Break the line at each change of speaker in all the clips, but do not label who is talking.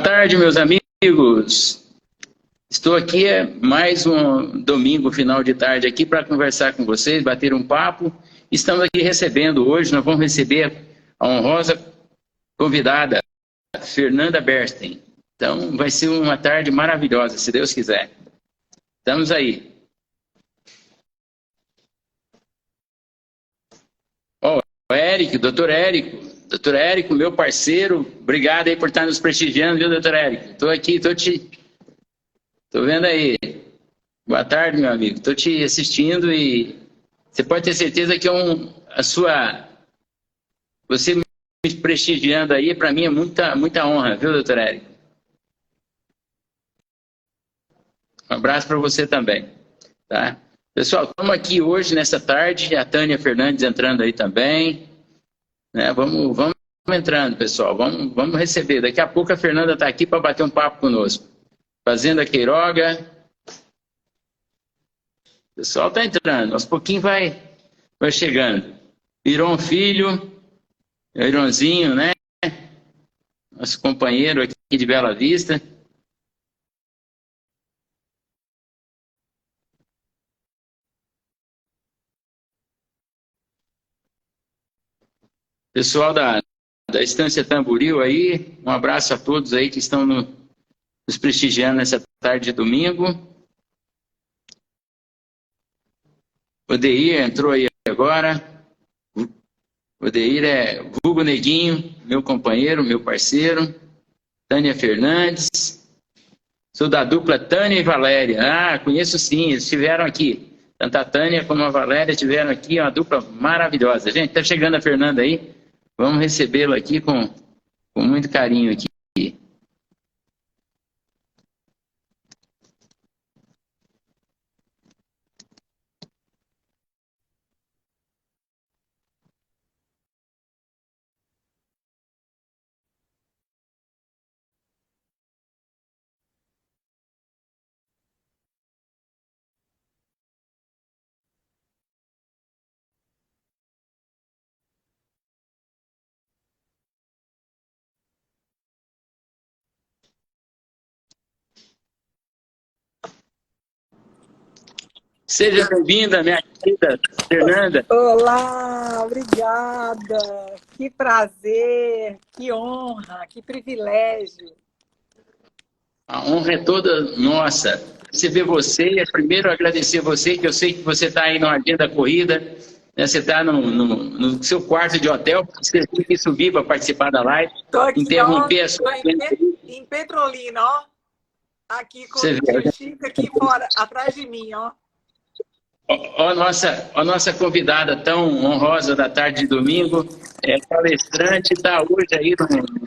tarde, meus amigos. Estou aqui mais um domingo, final de tarde, aqui para conversar com vocês, bater um papo. Estamos aqui recebendo hoje, nós vamos receber a honrosa convidada, Fernanda Bernstein. Então, vai ser uma tarde maravilhosa, se Deus quiser. Estamos aí. Ó, o Érico, doutor Érico. Doutor Érico, meu parceiro, obrigado aí por estar nos prestigiando, viu, doutor Érico? Estou aqui, Tô vendo aí. Boa tarde, meu amigo. Estou te assistindo e você pode ter certeza que você me prestigiando aí, para mim é muita honra, viu, doutor Érico? Um abraço para você também, tá? Pessoal, estamos aqui hoje, nessa tarde, a Tânia Fernandes entrando aí também, né? Vamos entrando, pessoal, vamos receber. Daqui a pouco a Fernanda está aqui para bater um papo conosco. Fazenda Queiroga. O pessoal está entrando, aos pouquinhos vai chegando. Iron Filho, Ironzinho, né? Nosso companheiro aqui de Bela Vista. Pessoal da Estância Tamboril aí, um abraço a todos aí que estão nos prestigiando nessa tarde de domingo. O Deir entrou aí agora. O Deir é vulgo Neguinho, meu companheiro, meu parceiro. Tânia Fernandes. Sou da dupla Tânia e Valéria. Ah, conheço sim, eles estiveram aqui. Tanto a Tânia como a Valéria estiveram aqui, uma dupla maravilhosa. Gente, está chegando a Fernanda aí. Vamos recebê-la aqui com muito carinho aqui. Seja bem-vinda, minha querida Fernanda.
Olá, obrigada. Que prazer, que honra, que privilégio.
A honra é toda nossa. Receber você, primeiro agradecer você, que eu sei que você está aí numa agenda corrida, né? Você está no seu quarto de hotel, você tem que subir para participar da live, interromper a sua...
Em Petrolina, ó. Aqui com
Você
o tio Chico aqui fora, atrás de mim, ó.
A nossa convidada tão honrosa da tarde de domingo, palestrante, está hoje aí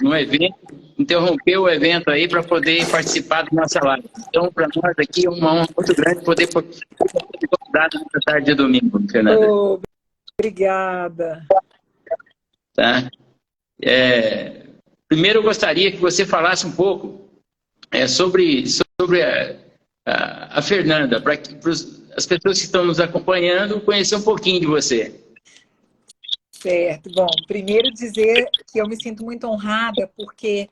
no evento, interrompeu o evento aí para poder participar da nossa live. Então, para nós aqui é uma honra muito grande poder ser convidada nessa tarde de domingo, Fernanda.
Oh, obrigada.
Tá? Primeiro, eu gostaria que você falasse um pouco sobre a Fernanda, para as pessoas que estão nos acompanhando conhecer um pouquinho de você.
Certo. Bom, primeiro dizer que eu me sinto muito honrada porque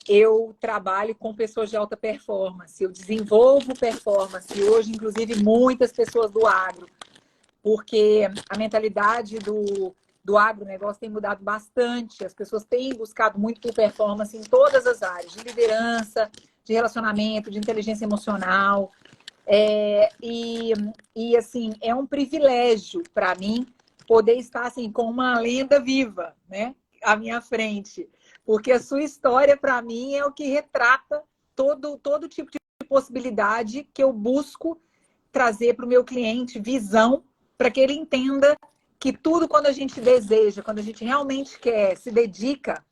eu trabalho com pessoas de alta performance, eu desenvolvo performance, hoje, inclusive, muitas pessoas do agro, porque a mentalidade do agronegócio tem mudado bastante, as pessoas têm buscado muito por performance em todas as áreas, de liderança, de relacionamento, de inteligência emocional, assim, é um privilégio para mim poder estar assim, com uma lenda viva, né, à minha frente. Porque a sua história, para mim, é o que retrata todo tipo de possibilidade que eu busco trazer para o meu cliente, visão, para que ele entenda que tudo quando a gente deseja, quando a gente realmente quer, se dedica,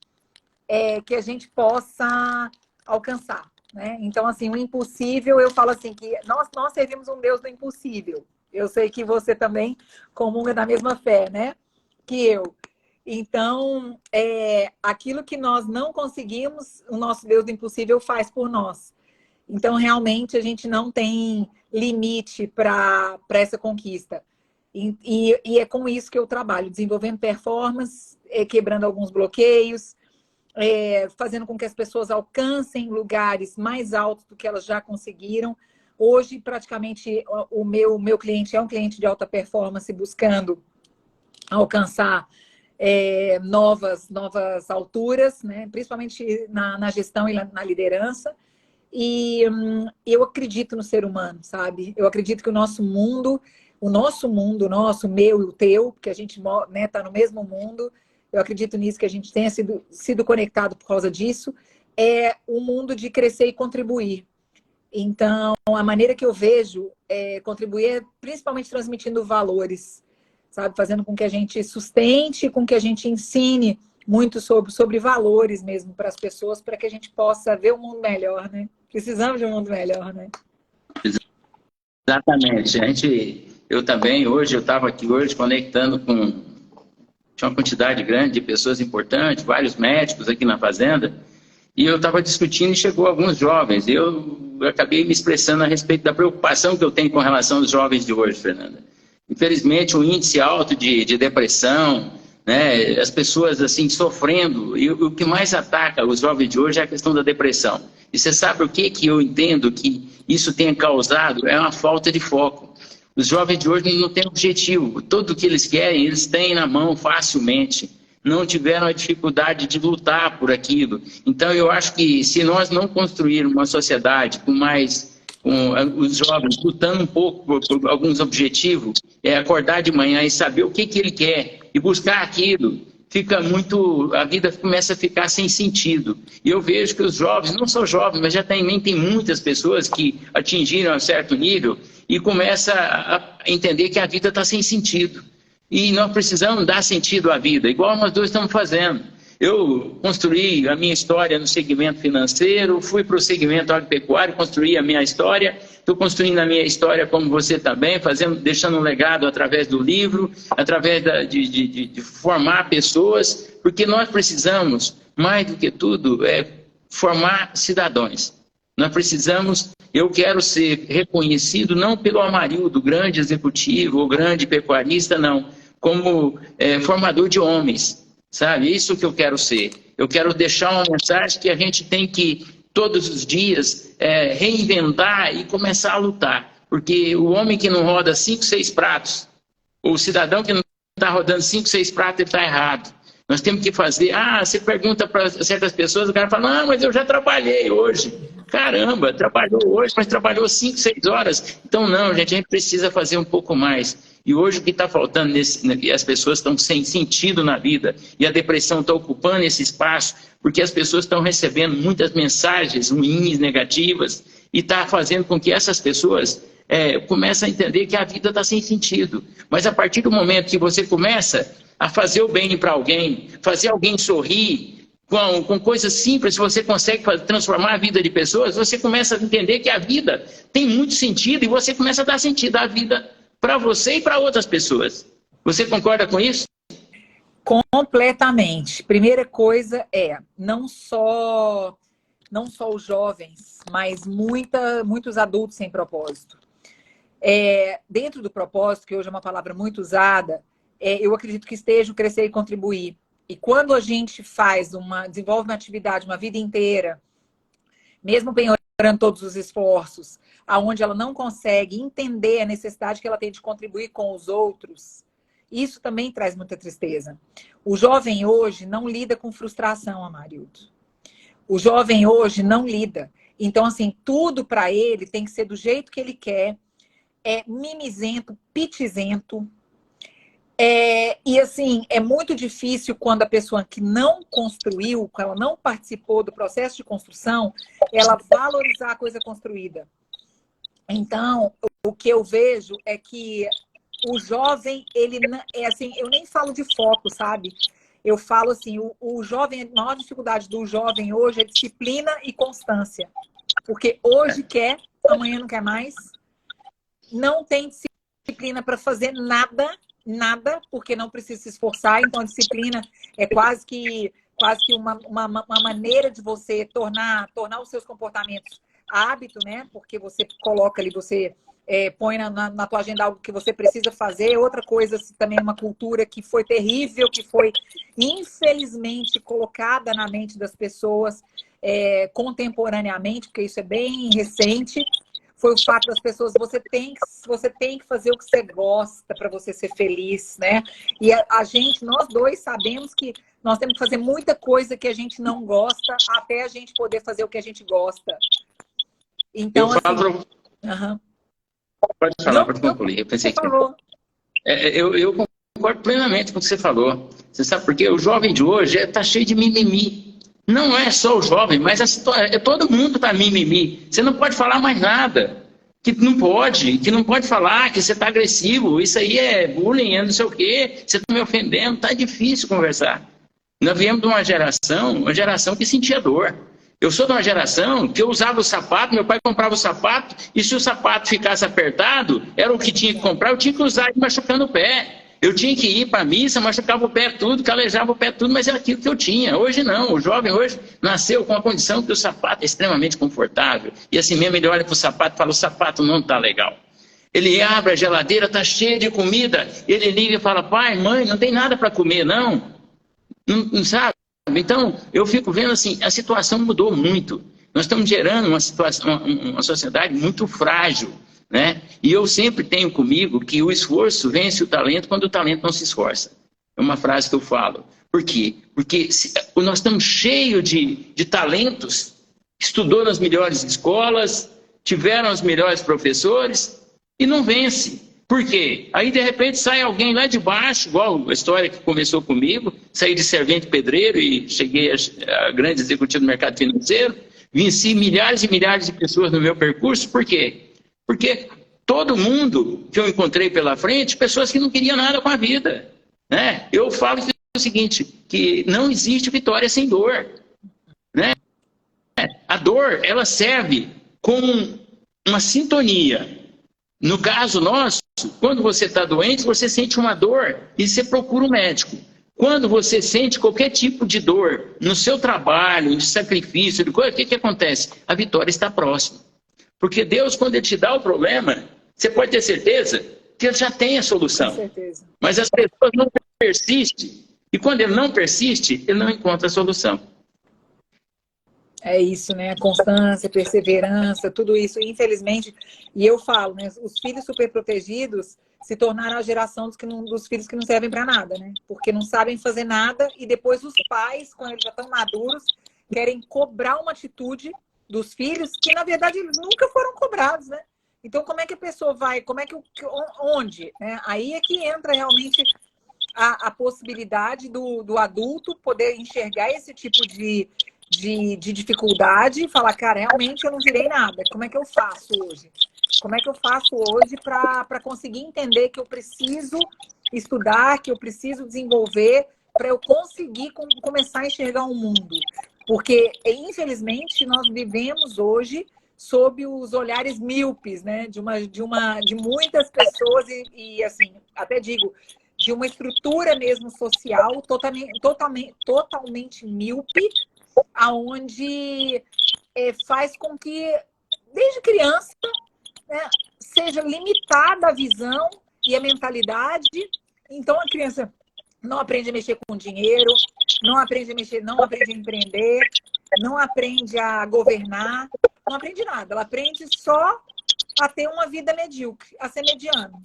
que a gente possa alcançar. Né? Então, assim, o impossível, eu falo assim, que nós servimos um Deus do impossível. Eu sei que você também comunga da mesma fé, né? Que eu. Então, aquilo que nós não conseguimos, o nosso Deus do impossível faz por nós. Então, realmente, a gente não tem limite para essa conquista. E é com isso que eu trabalho, desenvolvendo performance, quebrando alguns bloqueios, fazendo com que as pessoas alcancem lugares mais altos do que elas já conseguiram. Hoje, praticamente, o meu cliente é um cliente de alta performance buscando alcançar novas alturas, né? Principalmente na gestão e na liderança. E eu acredito no ser humano, sabe? Eu acredito que o nosso mundo, o meu e o teu, porque a gente, né, tá no mesmo mundo, eu acredito nisso, que a gente tenha sido conectado por causa disso, é um mundo de crescer e contribuir. Então, a maneira que eu vejo contribuir é principalmente transmitindo valores, sabe? Fazendo com que a gente sustente, com que a gente ensine muito sobre valores mesmo para as pessoas, para que a gente possa ver um mundo melhor, né? Precisamos de um mundo melhor, né?
Exatamente. Eu também, eu estava aqui hoje conectando tinha uma quantidade grande de pessoas importantes, vários médicos aqui na fazenda, e eu estava discutindo e chegou alguns jovens. Eu acabei me expressando a respeito da preocupação que eu tenho com relação aos jovens de hoje, Fernanda. Infelizmente, um índice alto de depressão, né, as pessoas assim sofrendo, e o que mais ataca os jovens de hoje é a questão da depressão. E você sabe o que eu entendo que isso tenha causado? É uma falta de foco. Os jovens de hoje não têm objetivo. Tudo o que eles querem, eles têm na mão facilmente. Não tiveram a dificuldade de lutar por aquilo. Então, eu acho que se nós não construirmos uma sociedade com os jovens lutando um pouco por alguns objetivos, acordar de manhã e saber o que ele quer e buscar aquilo, a vida começa a ficar sem sentido. E eu vejo que os jovens, não só jovens, mas já também tem muitas pessoas que atingiram um certo nível e começam a entender que a vida está sem sentido. E nós precisamos dar sentido à vida, igual nós dois estamos fazendo. Eu construí a minha história no segmento financeiro, fui para o segmento agropecuário, construí a minha história, estou construindo a minha história como você também, deixando um legado através do livro, através de formar pessoas, porque nós precisamos, mais do que tudo, formar cidadãos. Nós precisamos, eu quero ser reconhecido não pelo Amarildo, grande executivo ou grande pecuarista, não, como formador de homens. Sabe, isso que eu quero ser. Eu quero deixar uma mensagem que a gente tem que, todos os dias, reinventar e começar a lutar. Porque o homem que não roda 5, 6 pratos, ou o cidadão que não está rodando 5, 6 pratos, ele está errado. Nós temos que fazer... você pergunta para certas pessoas, o cara fala, não, mas eu já trabalhei hoje. Caramba, trabalhou hoje, mas trabalhou 5, 6 horas. Então, não, gente, a gente precisa fazer um pouco mais. E hoje o que está faltando, as pessoas estão sem sentido na vida, e a depressão está ocupando esse espaço, porque as pessoas estão recebendo muitas mensagens ruins, negativas, e está fazendo com que essas pessoas comecem a entender que a vida está sem sentido. Mas a partir do momento que você começa a fazer o bem para alguém, fazer alguém sorrir, com coisas simples, você consegue transformar a vida de pessoas, você começa a entender que a vida tem muito sentido, e você começa a dar sentido à vida para você e para outras pessoas. Você concorda com isso?
Completamente. Primeira coisa não só os jovens, mas muitos adultos sem propósito. Dentro do propósito, que hoje é uma palavra muito usada, eu acredito que esteja o crescer e contribuir. E quando a gente desenvolve uma atividade uma vida inteira, mesmo penhorando todos os esforços, aonde ela não consegue entender a necessidade que ela tem de contribuir com os outros, isso também traz muita tristeza. O jovem hoje não lida com frustração, Amarildo. O jovem hoje não lida. Então, assim, tudo para ele tem que ser do jeito que ele quer, mimizento, pitizento. E assim, é muito difícil quando a pessoa que não construiu, ela não participou do processo de construção, ela valorizar a coisa construída. Então, o que eu vejo é que o jovem, ele assim, eu nem falo de foco, sabe? Eu falo assim, o jovem, a maior dificuldade do jovem hoje é disciplina e constância. Porque hoje quer, amanhã não quer mais. Não tem disciplina para fazer nada, porque não precisa se esforçar. Então, a disciplina é quase que uma maneira de você tornar os seus comportamentos hábito, né? Porque você coloca ali, você põe na tua agenda algo que você precisa fazer. Outra coisa, também uma cultura que foi terrível, que foi infelizmente colocada na mente das pessoas contemporaneamente, porque isso é bem recente, foi o fato das pessoas, você tem que fazer o que você gosta para você ser feliz, né? E nós dois sabemos que nós temos que fazer muita coisa que a gente não gosta até a gente poder fazer o que a gente gosta. Então,
eu falo...
Uhum.
Pode falar, pode concluir. Eu pensei que... Eu concordo plenamente com o que você falou. Você sabe por quê? O jovem de hoje está cheio de mimimi. Não é só o jovem, mas todo mundo está mimimi. Você não pode falar mais nada. Que não pode falar, que você está agressivo. Isso aí é bullying, é não sei o quê. Você está me ofendendo. Está difícil conversar. Nós viemos de uma geração que sentia dor. Eu sou de uma geração que eu usava o sapato, meu pai comprava o sapato, e se o sapato ficasse apertado, era o que tinha que comprar, eu tinha que usar machucando o pé. Eu tinha que ir para a missa, machucava o pé tudo, calejava o pé tudo, mas era aquilo que eu tinha. Hoje não, o jovem hoje nasceu com a condição que o sapato é extremamente confortável, e assim mesmo ele olha para o sapato e fala, o sapato não está legal. Ele abre a geladeira, está cheio de comida, ele liga e fala, pai, mãe, não tem nada para comer, não Não sabe? Então, eu fico vendo assim, a situação mudou muito. Nós estamos gerando uma sociedade muito frágil, né? E eu sempre tenho comigo que o esforço vence o talento quando o talento não se esforça. É uma frase que eu falo. Por quê? Porque nós estamos cheios de talentos, estudou nas melhores escolas, tiveram os melhores professores e não vence. Por quê? Aí, de repente, sai alguém lá de baixo, igual a história que começou comigo, saí de servente pedreiro e cheguei a grande executivo do mercado financeiro, venci milhares e milhares de pessoas no meu percurso. Por quê? Porque todo mundo que eu encontrei pela frente, pessoas que não queriam nada com a vida, né? Eu falo que é o seguinte, que não existe vitória sem dor, né? A dor, ela serve como uma sintonia. No caso nosso, quando você está doente, você sente uma dor e você procura um médico. Quando você sente qualquer tipo de dor no seu trabalho, de sacrifício, de coisa, o que acontece? A vitória está próxima. Porque Deus, quando Ele te dá o problema, você pode ter certeza que Ele já tem a solução.
Com certeza.
Mas as pessoas não persistem. E quando Ele não persiste, Ele não encontra a solução.
É isso, né? Constância, perseverança, tudo isso, infelizmente. E eu falo, né? Os filhos superprotegidos se tornaram a geração dos filhos que não servem para nada, né? Porque não sabem fazer nada e depois os pais, quando eles já estão maduros, querem cobrar uma atitude dos filhos que, na verdade, eles nunca foram cobrados, né? Então, como é que a pessoa vai? Onde? Né? Aí é que entra realmente a possibilidade do adulto poder enxergar esse tipo de dificuldade e falar, cara, realmente eu não virei nada. Como é que eu faço hoje? Como é que eu faço hoje para conseguir entender que eu preciso estudar, que eu preciso desenvolver para eu conseguir começar a enxergar o mundo? Porque, infelizmente, nós vivemos hoje sob os olhares míopes, né? De muitas pessoas e assim, até digo, de uma estrutura mesmo social totalmente míope, aonde faz com que, desde criança, né, seja limitada a visão e a mentalidade. Então, a criança não aprende a mexer com dinheiro, não aprende a empreender, não aprende a governar, não aprende nada. Ela aprende só a ter uma vida medíocre, a ser mediano.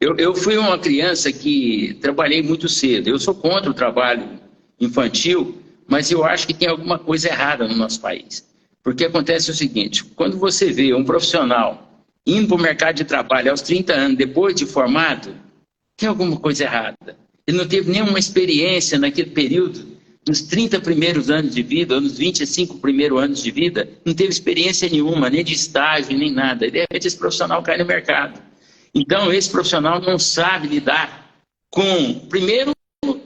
Eu fui uma criança que trabalhei muito cedo. Eu sou contra o trabalho infantil, mas eu acho que tem alguma coisa errada no nosso país. Porque acontece o seguinte, quando você vê um profissional indo para o mercado de trabalho aos 30 anos, depois de formado, tem alguma coisa errada. Ele não teve nenhuma experiência naquele período, nos 30 primeiros anos de vida, ou nos 25 primeiros anos de vida, não teve experiência nenhuma, nem de estágio, nem nada. E de repente esse profissional cai no mercado. Então esse profissional não sabe lidar com... Primeiro,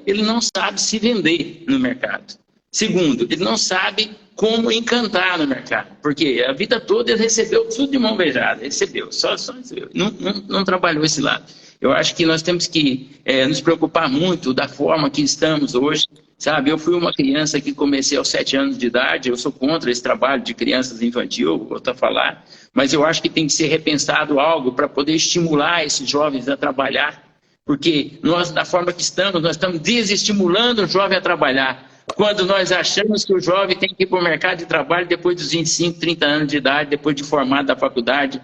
ele não sabe se vender no mercado. Segundo, ele não sabe como encantar no mercado, porque a vida toda ele recebeu tudo de mão beijada, recebeu, só recebeu, não trabalhou esse lado. Eu acho que nós temos que nos preocupar muito da forma que estamos hoje, sabe? Eu fui uma criança que comecei aos 7 anos de idade, eu sou contra esse trabalho de crianças infantil, vou voltar a falar, mas eu acho que tem que ser repensado algo para poder estimular esses jovens a trabalhar, porque nós, da forma que estamos, nós estamos desestimulando o jovem a trabalhar, quando nós achamos que o jovem tem que ir para o mercado de trabalho depois dos 25, 30 anos de idade, depois de formado da faculdade,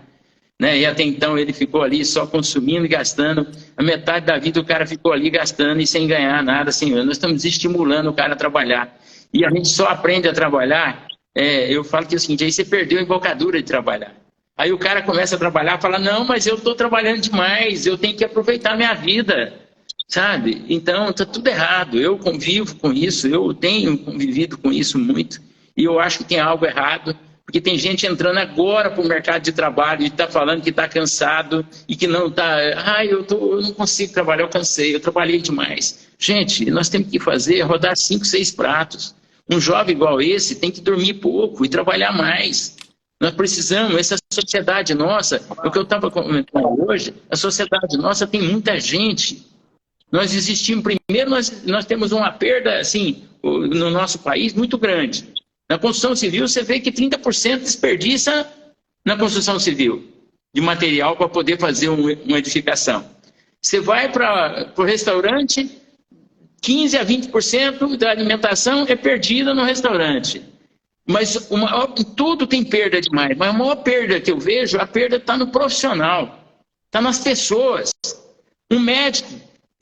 né? E até então ele ficou ali só consumindo e gastando. A metade da vida o cara ficou ali gastando e sem ganhar nada. Assim, nós estamos estimulando o cara a trabalhar. E a gente só aprende a trabalhar. Eu falo que é o seguinte, aí você perdeu a embocadura de trabalhar. Aí o cara começa a trabalhar e fala, não, mas eu estou trabalhando demais, eu tenho que aproveitar a minha vida. Sabe? Então está tudo errado. Eu convivo com isso, eu tenho convivido com isso muito. E eu acho que tem algo errado. Porque tem gente entrando agora para o mercado de trabalho e está falando que está cansado e que não está... eu não consigo trabalhar, eu cansei, eu trabalhei demais. Gente, nós temos que fazer, rodar 5, 6 pratos. Um jovem igual esse tem que dormir pouco e trabalhar mais. Nós precisamos, essa sociedade nossa, o que eu estava comentando hoje, a sociedade nossa tem muita gente. Nós existimos, primeiro nós temos uma perda, assim, no nosso país muito grande. Na construção civil, você vê que 30% desperdiça na construção civil de material para poder fazer uma edificação. Você vai para o restaurante, 15% a 20% da alimentação é perdida no restaurante. Mas tudo tem perda demais. Mas a maior perda que eu vejo, a perda está no profissional, está nas pessoas. Um médico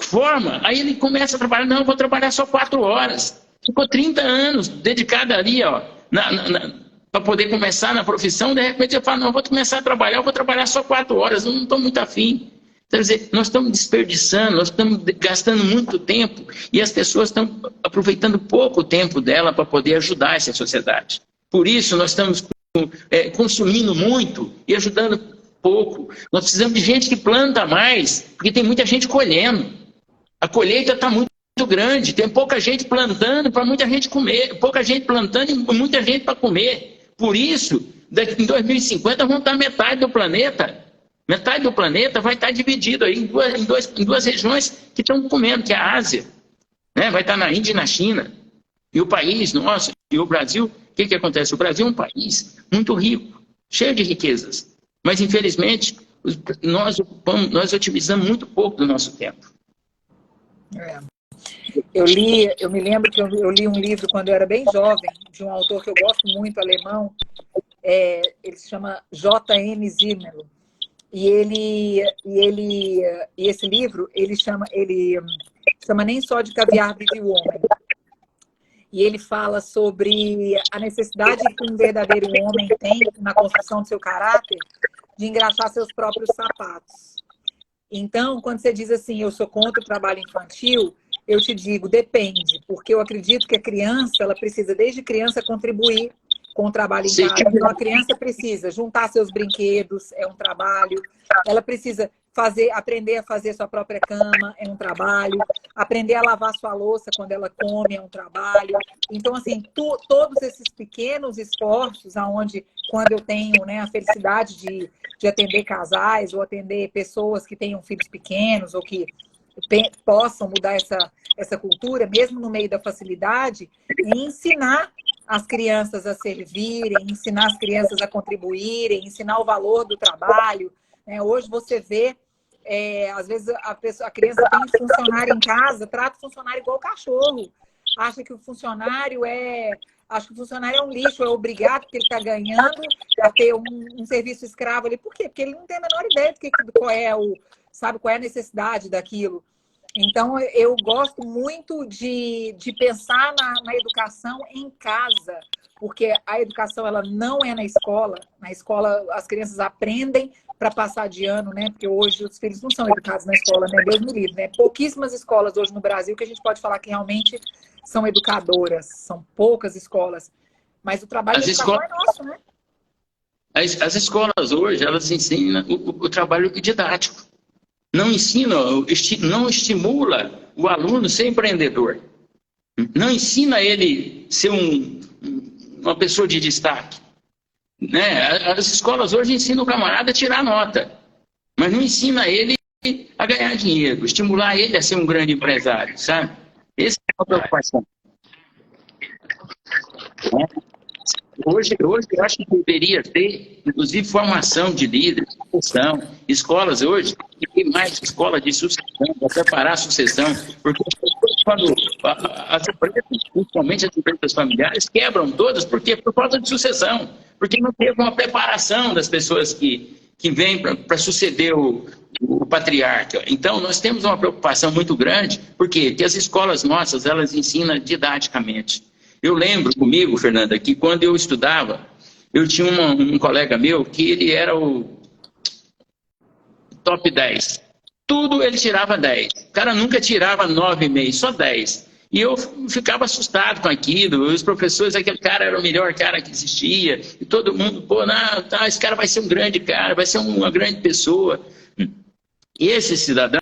forma, aí ele começa a trabalhar, não, eu vou trabalhar só 4 horas. Ficou 30 anos dedicado ali, ó, para poder começar na profissão, de repente eu falo, não, eu vou começar a trabalhar, eu vou trabalhar só 4 horas, eu não estou muito afim. Quer dizer, nós estamos desperdiçando, nós estamos gastando muito tempo e as pessoas estão aproveitando pouco tempo dela para poder ajudar essa sociedade. Por isso, nós estamos consumindo muito e ajudando pouco. Nós precisamos de gente que planta mais, porque tem muita gente colhendo. A colheita está muito grande, tem pouca gente plantando para muita gente comer, pouca gente plantando e muita gente para comer. Por isso, em 2050 vamos estar metade do planeta. Metade do planeta vai estar dividido aí em duas regiões que estão comendo, que é a Ásia, né? Vai estar na Índia e na China. E o país nosso, e o Brasil, o que acontece? O Brasil é um país muito rico, cheio de riquezas. Mas, infelizmente, nós otimizamos muito pouco do nosso tempo.
Eu me lembro que eu li um livro quando eu era bem jovem, de um autor que eu gosto muito, alemão, ele se chama J.M. Zimmermann. E esse livro, ele chama Nem Só de Caviar Vive o Homem. E ele fala sobre a necessidade que um verdadeiro homem tem na construção do seu caráter de engraxar seus próprios sapatos. Então, quando você diz assim, eu sou contra o trabalho infantil, eu te digo, depende, porque eu acredito que a criança, ela precisa, desde criança, contribuir com o trabalho em casa. Então, a criança precisa juntar seus brinquedos, é um trabalho. Ela precisa aprender a fazer sua própria cama, é um trabalho. Aprender a lavar sua louça quando ela come, é um trabalho. Então, assim, todos esses pequenos esforços, quando eu tenho, né, a felicidade de atender casais ou atender pessoas que tenham filhos pequenos ou que possam mudar essa cultura, mesmo no meio da facilidade, e ensinar as crianças a servirem, ensinar as crianças a contribuírem, ensinar o valor do trabalho. Hoje você vê, às vezes a criança tem um funcionário em casa, trata o funcionário igual cachorro. Acha que o funcionário é um lixo, é obrigado, porque ele está ganhando, a ter um serviço escravo ali. Por quê? Porque ele não tem a menor ideia de qual é a necessidade daquilo. Então, eu gosto muito de pensar na educação em casa, porque a educação ela não é na escola. Na escola, as crianças aprendem para passar de ano, né? Porque hoje os filhos não são educados na escola, né? Deus me livre, né? Pouquíssimas escolas hoje no Brasil que a gente pode falar que realmente são educadoras. São poucas escolas. Mas o trabalho de educação é nosso, né?
As escolas hoje, elas ensinam o trabalho didático. Não ensina, não estimula o aluno a ser empreendedor. Não ensina ele a ser uma pessoa de destaque. Né? As escolas hoje ensinam o camarada a tirar nota, mas não ensina ele a ganhar dinheiro, estimular ele a ser um grande empresário, sabe? Essa é a preocupação. né? Hoje eu acho que deveria ter, inclusive, formação de líderes, sucessão, escolas hoje, e tem mais escola de sucessão, para preparar a sucessão, porque quando as empresas, principalmente as empresas familiares, quebram todas, porque por falta de sucessão, porque não teve uma preparação das pessoas que vêm para suceder o patriarca. Então, nós temos uma preocupação muito grande, porque as escolas nossas, elas ensinam didaticamente. Eu lembro comigo, Fernanda, que quando eu estudava, eu tinha um colega meu que ele era o top 10. Tudo ele tirava 10. O cara nunca tirava 9,5, só 10. E eu ficava assustado com aquilo. Os professores, aquele cara era o melhor cara que existia. E todo mundo, pô, não, tá, esse cara vai ser um grande cara, vai ser uma grande pessoa. E esse cidadão,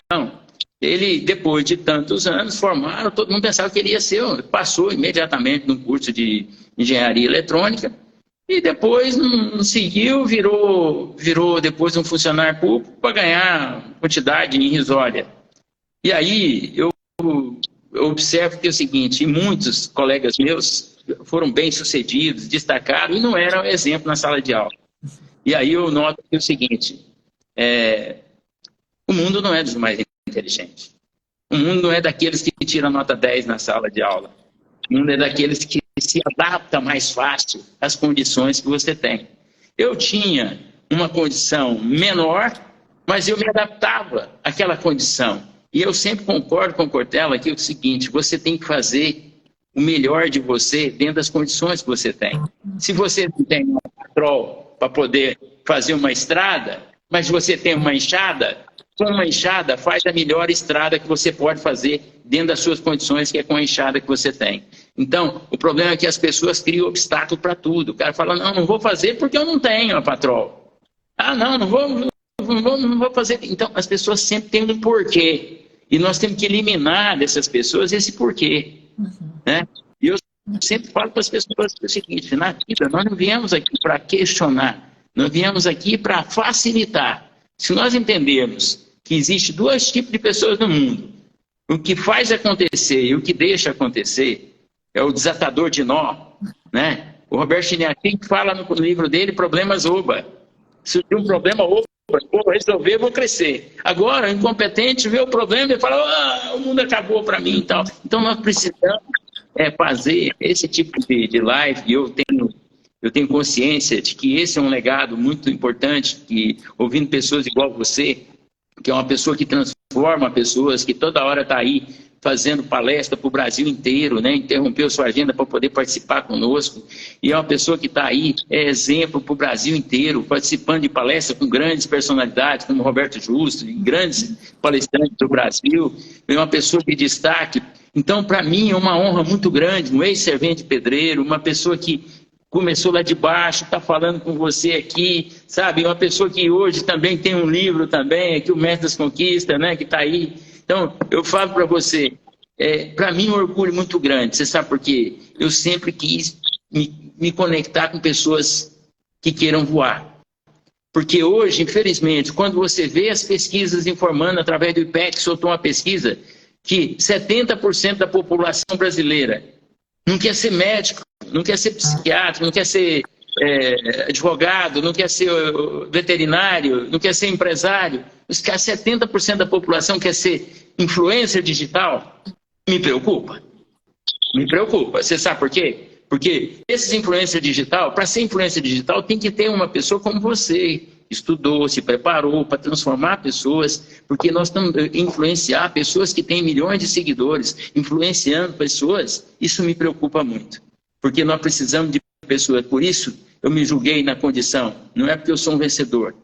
ele, depois de tantos anos, formaram, todo mundo pensava que ele ia ser, passou imediatamente num curso de engenharia eletrônica, e depois não seguiu, virou depois um funcionário público para ganhar quantidade irrisória. E aí eu observo que é o seguinte, muitos colegas meus foram bem-sucedidos, destacaram, e não eram exemplo na sala de aula. E aí eu noto que é o seguinte, o mundo não é dos mais inteligentes. O mundo não é daqueles que tiram nota 10 na sala de aula. O mundo é daqueles que se adapta mais fácil às condições que você tem. Eu tinha uma condição menor, mas eu me adaptava àquela condição. E eu sempre concordo com o Cortella que é o seguinte, você tem que fazer o melhor de você dentro das condições que você tem. Se você não tem um patrol para poder fazer uma estrada, mas você tem uma enxada, com uma enxada faz a melhor estrada que você pode fazer dentro das suas condições, que é com a enxada que você tem. Então, o problema é que as pessoas criam obstáculo para tudo. O cara fala, não vou fazer porque eu não tenho a patrol. Ah, não vou fazer. Então, as pessoas sempre têm um porquê. E nós temos que eliminar dessas pessoas esse porquê. Né? E eu sempre falo para as pessoas o seguinte, na vida, nós não viemos aqui para questionar, nós viemos aqui para facilitar. Se nós entendermos que existe dois tipos de pessoas no mundo, o que faz acontecer e o que deixa acontecer, é o desatador de nó, né? O Robert Chiniatin fala no livro dele, Problemas Oba. Se tem um problema, vou resolver, vou crescer. Agora, o incompetente vê o problema e fala, o mundo acabou para mim e tal. Então, nós precisamos fazer esse tipo de live, e eu tenho consciência de que esse é um legado muito importante, que ouvindo pessoas igual você, que é uma pessoa que transforma pessoas, que toda hora está aí fazendo palestra para o Brasil inteiro, né? Interrompeu sua agenda para poder participar conosco, e é uma pessoa que está aí, é exemplo para o Brasil inteiro, participando de palestras com grandes personalidades, como Roberto Justo, grandes palestrantes do Brasil, é uma pessoa de destaque. Então, para mim, é uma honra muito grande, um ex-servente pedreiro, uma pessoa que começou lá de baixo, está falando com você aqui, sabe? Uma pessoa que hoje também tem um livro também, aqui o Mestre das Conquistas, né? Que está aí. Então, eu falo para você, para mim é um orgulho muito grande. Você sabe por quê? Eu sempre quis me conectar com pessoas que queiram voar. Porque hoje, infelizmente, quando você vê as pesquisas informando, através do IPEC, soltou uma pesquisa, que 70% da população brasileira não quer ser médico, não quer ser psiquiatra, não quer ser advogado, não quer ser veterinário, não quer ser empresário. Os caras, 70% da população quer ser influencer digital. Me preocupa. Me preocupa. Você sabe por quê? Porque esses influencers digital, para ser influencer digital, tem que ter uma pessoa como você, estudou, se preparou para transformar pessoas, porque nós estamos influenciar pessoas que têm milhões de seguidores, influenciando pessoas, isso me preocupa muito. Porque nós precisamos de pessoas. Por isso, eu me julguei na condição, não é porque eu sou um vencedor,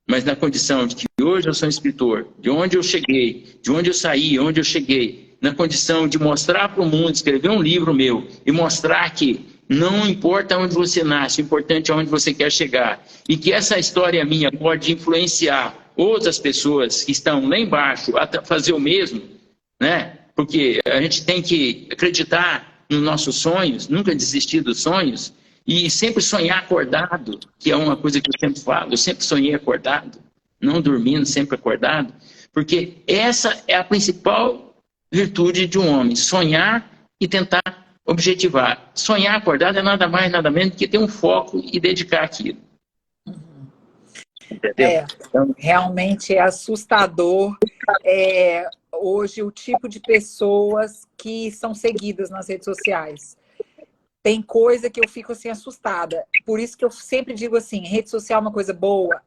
mas na condição de que hoje eu sou um escritor, de onde eu cheguei, de onde eu saí, onde eu cheguei, na condição de mostrar para o mundo, escrever um livro meu e mostrar que não importa onde você nasce, o importante é onde você quer chegar. E que essa história minha pode influenciar outras pessoas que estão lá embaixo a fazer o mesmo, né? Porque a gente tem que acreditar nos nossos sonhos, nunca desistir dos sonhos, e sempre sonhar acordado, que é uma coisa que eu sempre falo, eu sempre sonhei acordado, não dormindo, sempre acordado, porque essa é a principal virtude de um homem, sonhar e tentar objetivar. Sonhar acordado é nada mais, nada menos do que ter um foco e dedicar aquilo. Entendeu? Então,
Realmente é assustador hoje o tipo de pessoas que são seguidas nas redes sociais. Tem coisa que eu fico assim assustada. Por isso que eu sempre digo assim, rede social é uma coisa boa?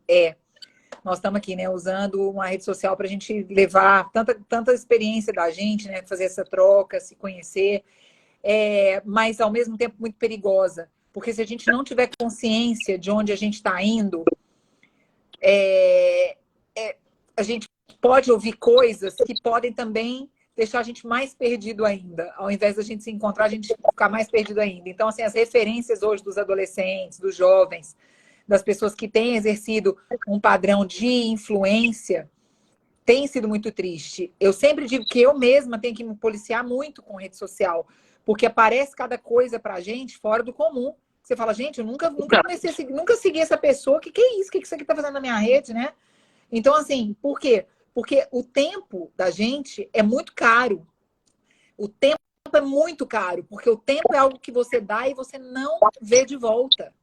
Nós estamos aqui, né, usando uma rede social para a gente levar tanta experiência da gente, né, fazer essa troca, se conhecer, mas ao mesmo tempo muito perigosa. Porque se a gente não tiver consciência de onde a gente está indo, a gente pode ouvir coisas que podem também deixar a gente mais perdido ainda. Ao invés da gente se encontrar, a gente ficar mais perdido ainda. Então, assim, as referências hoje dos adolescentes, dos jovens, das pessoas que têm exercido um padrão de influência, tem sido muito triste. Eu sempre digo que eu mesma tenho que me policiar muito com rede social, porque aparece cada coisa pra gente fora do comum. Você fala, gente, eu nunca comecei a seguir, nunca segui essa pessoa, que é isso? O que isso aqui tá fazendo na minha rede, né? Então, assim, por quê? Porque o tempo da gente é muito caro. O tempo é muito caro, porque o tempo é algo que você dá e você não vê de volta.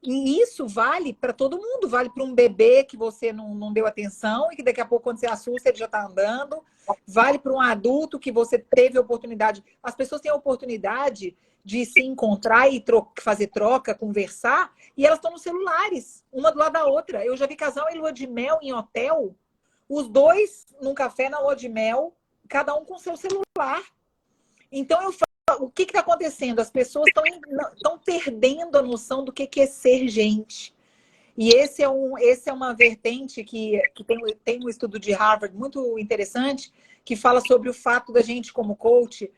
E isso vale para todo mundo. Vale para um bebê que você não deu atenção e que daqui a pouco, quando você assusta, ele já está andando. Vale para um adulto que você teve a oportunidade. As pessoas têm a oportunidade de se encontrar e fazer troca, conversar, e elas estão nos celulares, uma do lado da outra. Eu já vi casal em lua de mel em hotel, os dois num café na lua de mel, cada um com seu celular. Então eu falo, o que está acontecendo? As pessoas estão perdendo a noção do que é ser gente. E esse é uma vertente que tem um estudo de Harvard muito interessante, que fala sobre o fato da gente, como coach,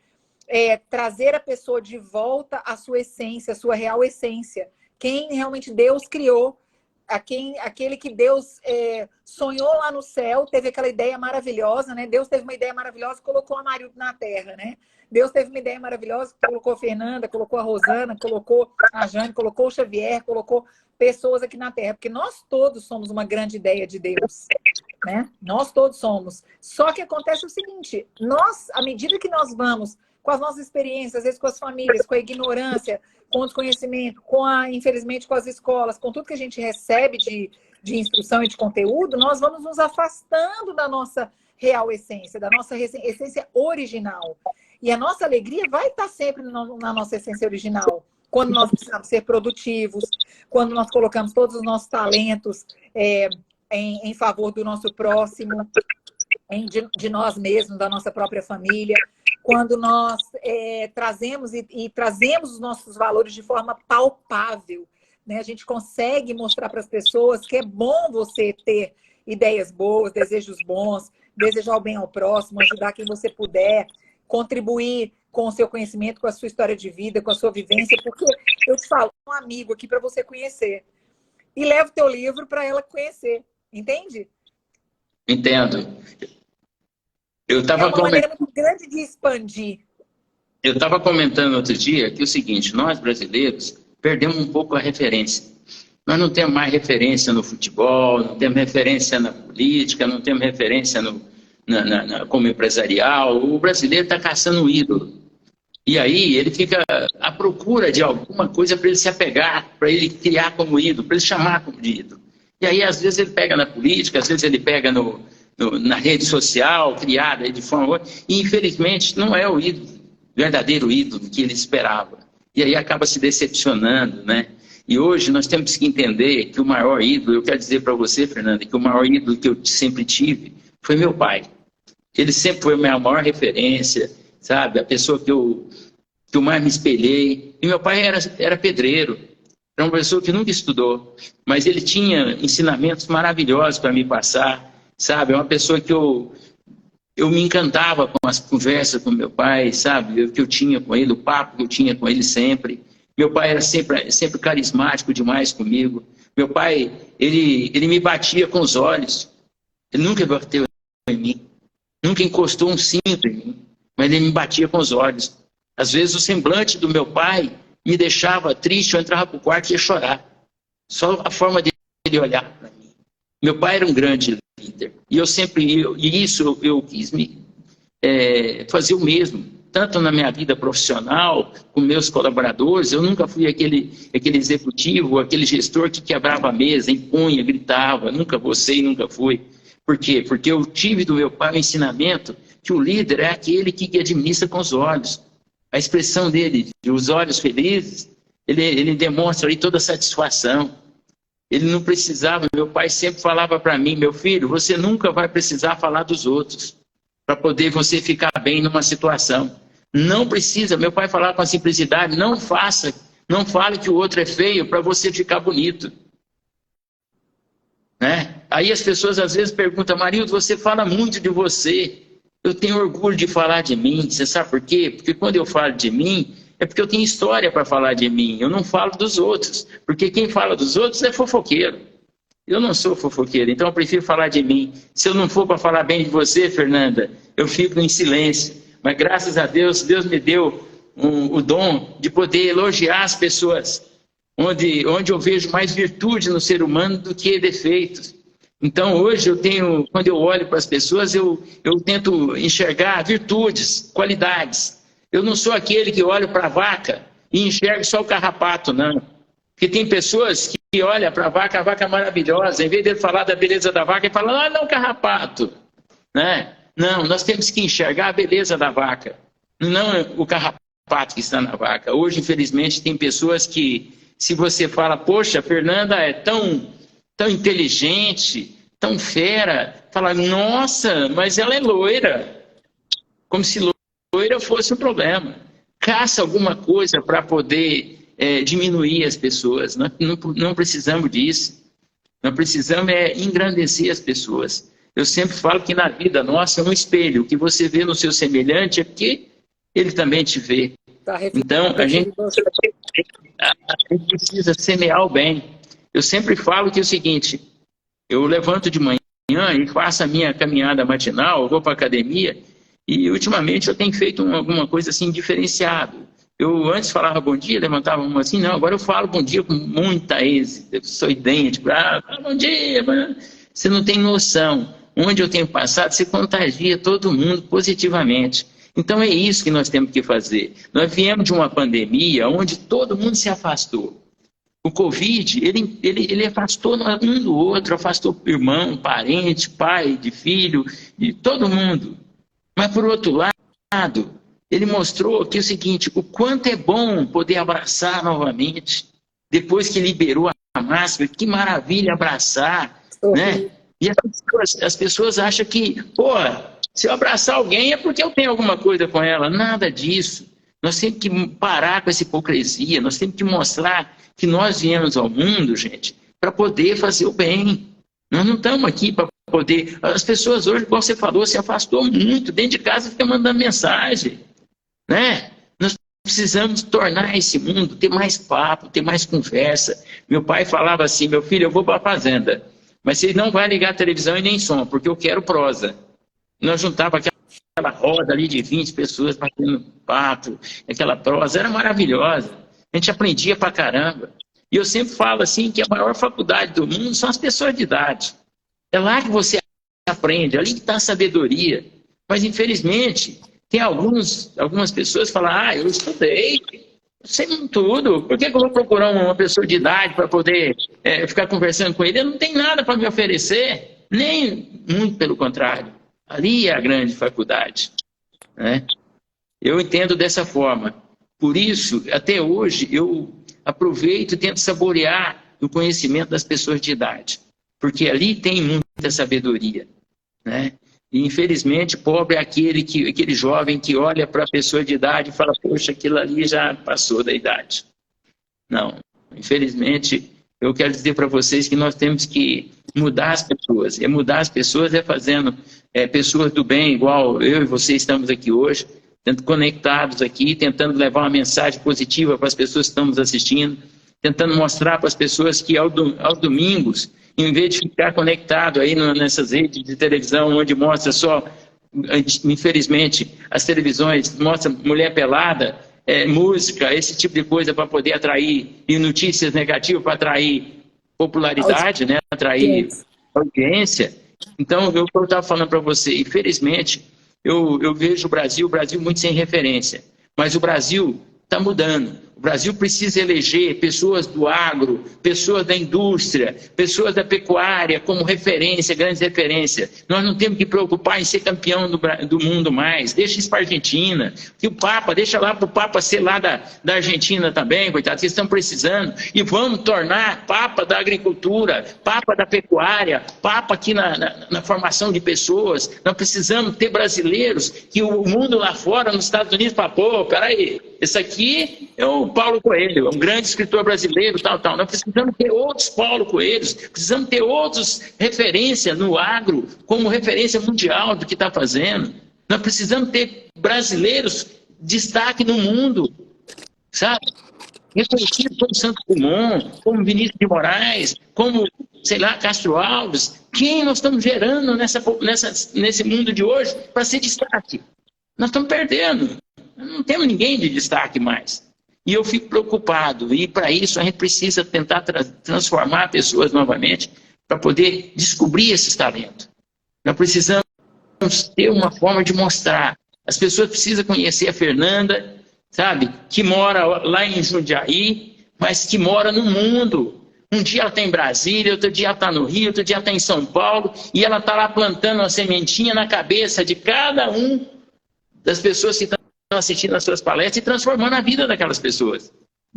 trazer a pessoa de volta à sua essência, à sua real essência. Quem realmente Deus criou, aquele que Deus sonhou lá no céu, teve aquela ideia maravilhosa, né? Deus teve uma ideia maravilhosa e colocou a Marilda na Terra, né? Deus teve uma ideia maravilhosa, colocou a Fernanda, colocou a Rosana, colocou a Jane, colocou o Xavier, colocou pessoas aqui na Terra, porque nós todos somos uma grande ideia de Deus, né? Nós todos somos. Só que acontece o seguinte, à medida que nós vamos com as nossas experiências, às vezes com as famílias, com a ignorância, com o desconhecimento, infelizmente, com as escolas, com tudo que a gente recebe de instrução e de conteúdo, nós vamos nos afastando da nossa real essência, da nossa essência original. E a nossa alegria vai estar sempre na nossa essência original. Quando nós precisamos ser produtivos, quando nós colocamos todos os nossos talentos em favor do nosso próximo, de nós mesmos, da nossa própria família, quando nós trazemos trazemos os nossos valores de forma palpável, né? A gente consegue mostrar para as pessoas que é bom você ter ideias boas, desejos bons, desejar o bem ao próximo, ajudar quem você puder, contribuir com o seu conhecimento, com a sua história de vida, com a sua vivência, porque eu te falo, um amigo aqui para você conhecer. E leva o teu livro para ela conhecer, entende?
Entendo.
É uma maneira muito grande de expandir.
Eu estava comentando outro dia que é o seguinte, nós brasileiros perdemos um pouco a referência. Nós não temos mais referência no futebol, não temos referência na política, não temos referência como empresarial. O brasileiro está caçando um ídolo. E aí ele fica à procura de alguma coisa para ele se apegar, para ele criar como ídolo, para ele chamar como ídolo. E aí, às vezes, ele pega na política, às vezes ele pega na rede social, criada de forma... E, infelizmente, não é o verdadeiro ídolo que ele esperava. E aí acaba se decepcionando, né? E hoje nós temos que entender que o maior ídolo, eu quero dizer para você, Fernanda, que o maior ídolo que eu sempre tive foi meu pai. Ele sempre foi a minha maior referência, sabe? A pessoa que eu mais me espelhei. E meu pai era pedreiro. Era uma pessoa que nunca estudou, mas ele tinha ensinamentos maravilhosos para me passar, sabe? É uma pessoa que eu me encantava com as conversas com meu pai, sabe? Que eu tinha com ele, o papo que eu tinha com ele sempre. Meu pai era sempre carismático demais comigo. Meu pai, ele me batia com os olhos. Ele nunca bateu em mim, nunca encostou um cinto em mim, mas ele me batia com os olhos. Às vezes o semblante do meu pai me deixava triste, eu entrava para o quarto e ia chorar. Só a forma dele olhar para mim. Meu pai era um grande líder. E eu quis fazer o mesmo. tanto na minha vida profissional, com meus colaboradores. Eu nunca fui aquele executivo, aquele gestor que quebrava a mesa, impunha, gritava. Nunca vou ser e nunca fui. Por quê? Porque eu tive do meu pai o ensinamento que o líder é aquele que administra com os olhos. A expressão dele, de os olhos felizes, ele demonstra aí toda a satisfação. Ele não precisava, meu pai sempre falava para mim, meu filho, você nunca vai precisar falar dos outros para poder você ficar bem numa situação. Não precisa, meu pai falava com a simplicidade, não fale que o outro é feio para você ficar bonito. Né? Aí as pessoas às vezes perguntam, Marildo, você fala muito de você. Eu tenho orgulho de falar de mim. Você sabe por quê? Porque quando eu falo de mim, é porque eu tenho história para falar de mim. Eu não falo dos outros. Porque quem fala dos outros é fofoqueiro. Eu não sou fofoqueiro, então eu prefiro falar de mim. Se eu não for para falar bem de você, Fernanda, eu fico em silêncio. Mas graças a Deus, Deus me deu o dom de poder elogiar as pessoas. Onde eu vejo mais virtude no ser humano do que defeitos. Então, hoje, quando eu olho para as pessoas, eu tento enxergar virtudes, qualidades. Eu não sou aquele que olha para a vaca e enxerga só o carrapato, não. Porque tem pessoas que olham para a vaca é maravilhosa, em vez de falar da beleza da vaca, ele fala, não, carrapato. Né? Não, nós temos que enxergar a beleza da vaca, não o carrapato que está na vaca. Hoje, infelizmente, tem pessoas que, se você fala, poxa, a Fernanda é tão inteligente, tão fera, fala, nossa, mas ela é loira. Como se loira fosse um problema. Caça alguma coisa para poder diminuir as pessoas. Não precisamos disso. Nós precisamos engrandecer as pessoas. Eu sempre falo que na vida nossa é um espelho. O que você vê no seu semelhante é porque ele também te vê. Então, a gente precisa semear o bem. Eu sempre falo que é o seguinte, eu levanto de manhã e faço a minha caminhada matinal, vou para a academia, e ultimamente eu tenho feito alguma coisa assim diferenciada. Eu antes falava bom dia, levantava uma assim, não, agora eu falo bom dia com muita êxito, eu sou idêntico, bom dia, você não tem noção. Onde eu tenho passado, você contagia todo mundo positivamente. Então é isso que nós temos que fazer. Nós viemos de uma pandemia onde todo mundo se afastou. O Covid, ele afastou um do outro, afastou irmão, parente, pai, de filho, de todo mundo. Mas, por outro lado, ele mostrou que é o seguinte, o quanto é bom poder abraçar novamente, depois que liberou a máscara, que maravilha abraçar, né? E as pessoas acham que, se eu abraçar alguém é porque eu tenho alguma coisa com ela. Nada disso. Nós temos que parar com essa hipocrisia, nós temos que mostrar que nós viemos ao mundo, gente, para poder fazer o bem. Nós não estamos aqui para poder... As pessoas hoje, como você falou, se afastou muito, dentro de casa fica mandando mensagem, né? Nós precisamos tornar esse mundo, ter mais papo, ter mais conversa. Meu pai falava assim, meu filho, eu vou para a fazenda, mas você não vai ligar a televisão e nem som, porque eu quero prosa. Nós juntávamos aquela roda ali de 20 pessoas batendo papo, aquela prosa, era maravilhosa. A gente aprendia pra caramba. E eu sempre falo assim que a maior faculdade do mundo são as pessoas de idade. É lá que você aprende, ali que está a sabedoria. Mas, infelizmente, tem algumas pessoas que falam, eu estudei, eu sei tudo. Por que eu vou procurar uma pessoa de idade para poder ficar conversando com ele? Ele não tem nada para me oferecer, nem muito pelo contrário. Ali é a grande faculdade. Né? Eu entendo dessa forma. Por isso, até hoje, eu aproveito e tento saborear o conhecimento das pessoas de idade. Porque ali tem muita sabedoria. Né? E, infelizmente, pobre é aquele jovem que olha para a pessoa de idade e fala, poxa, aquilo ali já passou da idade. Não. Infelizmente, eu quero dizer para vocês que nós temos que mudar as pessoas. E mudar as pessoas é fazendo pessoas do bem, igual eu e você estamos aqui hoje, conectados aqui, tentando levar uma mensagem positiva para as pessoas que estamos assistindo, tentando mostrar para as pessoas que aos domingos, em vez de ficar conectado aí nessas redes de televisão, onde mostra só, infelizmente, as televisões mostram mulher pelada, música, esse tipo de coisa para poder atrair, e notícias negativas para atrair popularidade, né? Atrair audiência. Então, eu estava falando para você, infelizmente, eu vejo o Brasil muito sem referência. Mas o Brasil está mudando. O Brasil precisa eleger pessoas do agro, pessoas da indústria, pessoas da pecuária como referência, grandes referências. Nós não temos que preocupar em ser campeão do mundo mais. Deixa isso para a Argentina. Que o Papa, deixa lá para o Papa ser lá da Argentina também, coitado, que estão precisando. E vamos tornar Papa da agricultura, Papa da pecuária, Papa aqui na formação de pessoas. Nós precisamos ter brasileiros que o mundo lá fora, nos Estados Unidos, fala, pô, peraí, esse aqui é o Paulo Coelho, um grande escritor brasileiro, tal. Nós precisamos ter outros Paulo Coelhos, precisamos ter outros referências no agro, como referência mundial do que está fazendo. Nós precisamos ter brasileiros destaque no mundo, sabe? Reconhecidos como Santos Dumont, como Vinícius de Moraes, como, sei lá, Castro Alves. Quem nós estamos gerando nesse mundo de hoje para ser destaque? Nós estamos perdendo. Não temos ninguém de destaque mais. E eu fico preocupado. E para isso a gente precisa tentar transformar pessoas novamente para poder descobrir esses talentos. Nós precisamos ter uma forma de mostrar. As pessoas precisam conhecer a Fernanda, sabe? Que mora lá em Jundiaí, mas que mora no mundo. Um dia ela está em Brasília, outro dia ela está no Rio, outro dia ela está em São Paulo, e ela está lá plantando uma sementinha na cabeça de cada um das pessoas que estão assistindo às suas palestras e transformando a vida daquelas pessoas.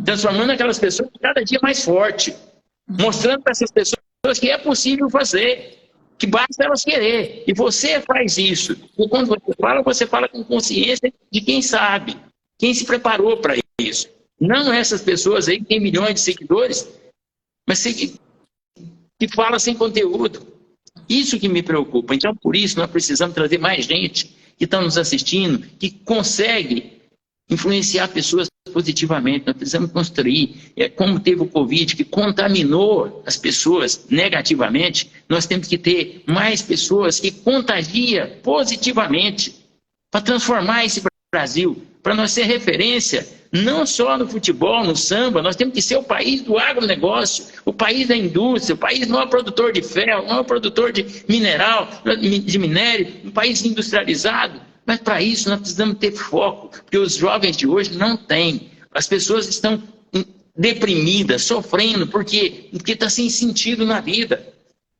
Transformando aquelas pessoas cada dia mais forte. Mostrando para essas pessoas que é possível fazer. Que basta elas querer. E você faz isso. E quando você fala com consciência de quem sabe. Quem se preparou para isso. Não essas pessoas aí que têm milhões de seguidores, mas que falam sem conteúdo. Isso que me preocupa. Então, por isso, nós precisamos trazer mais gente que estão nos assistindo, que consegue influenciar pessoas positivamente. Nós precisamos construir, como teve o Covid, que contaminou as pessoas negativamente, nós temos que ter mais pessoas que contagiam positivamente para transformar esse Brasil, para nós ser referência, não só no futebol, no samba, nós temos que ser o país do agronegócio, o país da indústria, o país maior produtor de ferro, maior produtor de mineral, de minério, um país industrializado. Mas para isso nós precisamos ter foco, porque os jovens de hoje não têm. As pessoas estão deprimidas, sofrendo, porque está sem sentido na vida.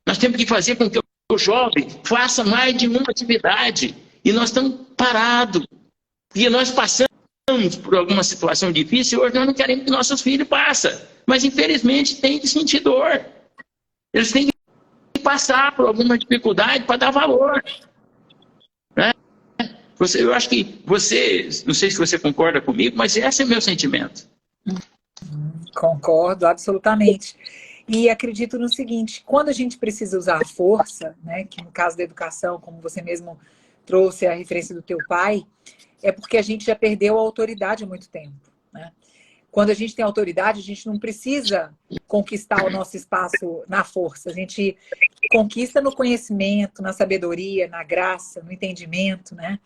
Nós temos que fazer com que o jovem faça mais de uma atividade. E nós estamos parados. E nós passamos por alguma situação difícil, hoje nós não queremos que nossos filhos passem. Mas, infelizmente, tem que sentir dor. Eles têm que passar por alguma dificuldade para dar valor. Né? Eu acho que você, não sei se você concorda comigo, mas esse é o meu sentimento.
Concordo, absolutamente. E acredito no seguinte, quando a gente precisa usar a força, né, que no caso da educação, como você mesmo trouxe a referência do teu pai, é porque a gente já perdeu a autoridade há muito tempo. Né? Quando a gente tem autoridade, a gente não precisa conquistar o nosso espaço na força. A gente conquista no conhecimento, na sabedoria, na graça, no entendimento. Né?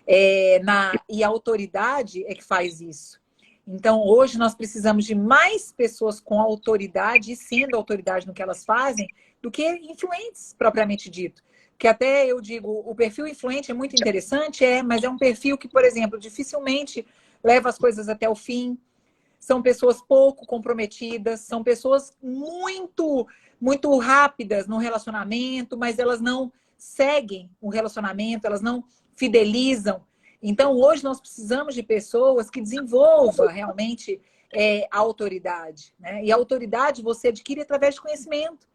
E a autoridade é que faz isso. Então, hoje nós precisamos de mais pessoas com autoridade e sendo autoridade no que elas fazem do que influentes, propriamente dito. Que até eu digo, o perfil influente é muito interessante, mas é um perfil que, por exemplo, dificilmente leva as coisas até o fim. São pessoas pouco comprometidas, são pessoas muito, muito rápidas no relacionamento, mas elas não seguem o relacionamento, elas não fidelizam. Então, hoje nós precisamos de pessoas que desenvolvam realmente a autoridade. Né? E a autoridade você adquire através de conhecimento,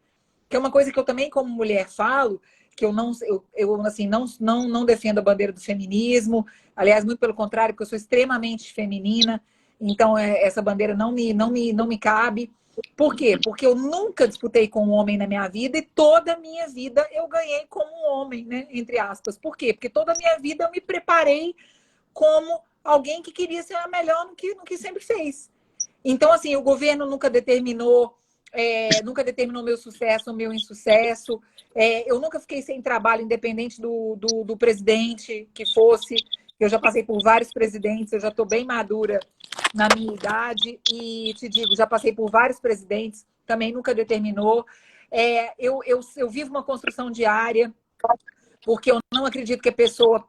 que é uma coisa que eu também, como mulher, falo, que eu não defendo a bandeira do feminismo, aliás, muito pelo contrário, porque eu sou extremamente feminina, então essa bandeira não me cabe. Por quê? Porque eu nunca disputei com um homem na minha vida e toda a minha vida eu ganhei como um homem, né? Entre aspas. Por quê? Porque toda a minha vida eu me preparei como alguém que queria ser a melhor no que sempre fez. Então, assim, o governo nunca determinou meu sucesso ou meu insucesso. Eu nunca fiquei sem trabalho, independente do presidente que fosse. Eu já passei por vários presidentes, eu já estou bem madura na minha idade e te digo, já passei por vários presidentes, também nunca determinou. Eu vivo uma construção diária, porque eu não acredito que a pessoa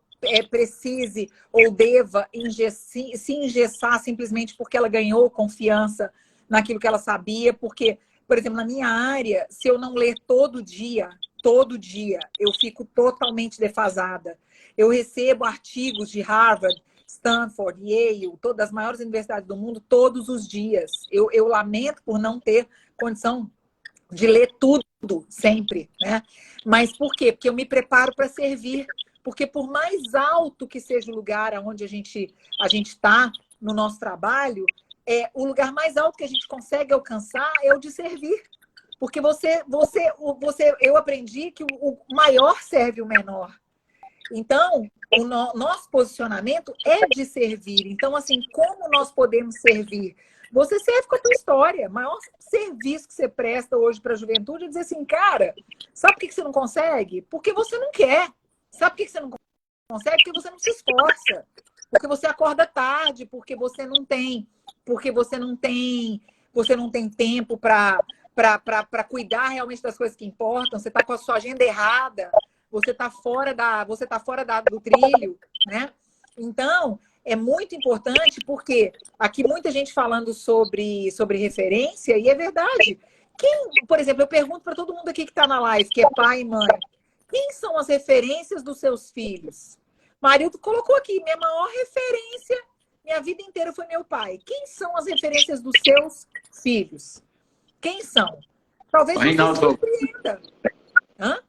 precise ou deva se engessar simplesmente porque ela ganhou confiança naquilo que ela sabia, porque, por exemplo, na minha área, se eu não ler todo dia, eu fico totalmente defasada. Eu recebo artigos de Harvard, Stanford, Yale, todas as maiores universidades do mundo, todos os dias. Eu lamento por não ter condição de ler tudo sempre, né? Mas por quê? Porque eu me preparo para servir. Porque por mais alto que seja o lugar onde a gente está no nosso trabalho, o lugar mais alto que a gente consegue alcançar é o de servir. Porque eu aprendi que o maior serve o menor. Então, o nosso posicionamento é de servir. Então, assim, como nós podemos servir? Você serve com a tua história. O maior serviço que você presta hoje para a juventude é dizer assim, cara, sabe por que você não consegue? Porque você não quer. Sabe por que você não consegue? Porque você não se esforça. Porque você acorda tarde, porque você não tem tempo para cuidar realmente das coisas que importam. Você está com a sua agenda errada. Você está fora do trilho, né? Então, é muito importante porque aqui muita gente falando sobre referência, e é verdade. Por exemplo, eu pergunto para todo mundo aqui que está na live, que é pai e mãe, quem são as referências dos seus filhos? Marildo colocou aqui, minha maior referência, minha vida inteira foi meu pai. Quem são as referências dos seus filhos? Quem são? Talvez você se surpreenda. Hã?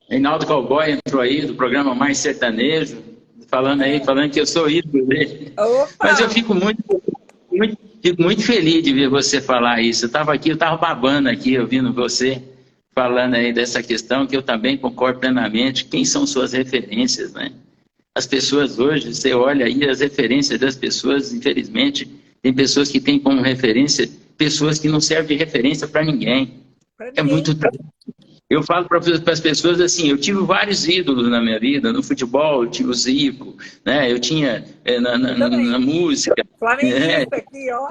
Reinaldo Cowboy entrou aí do programa Mais Sertanejo, falando que eu sou ídolo dele.
Opa!
Mas eu fico muito feliz de ver você falar isso. Eu estava babando aqui, ouvindo você falando aí dessa questão, que eu também concordo plenamente. Quem são suas referências, né? As pessoas hoje, você olha aí as referências das pessoas, infelizmente, tem pessoas que têm como referência pessoas que não servem de referência para ninguém. É muito Eu falo para as pessoas assim, eu tive vários ídolos na minha vida, no futebol, eu tive o Zico, né? Eu tinha na música.
Flamenguista aqui, ó.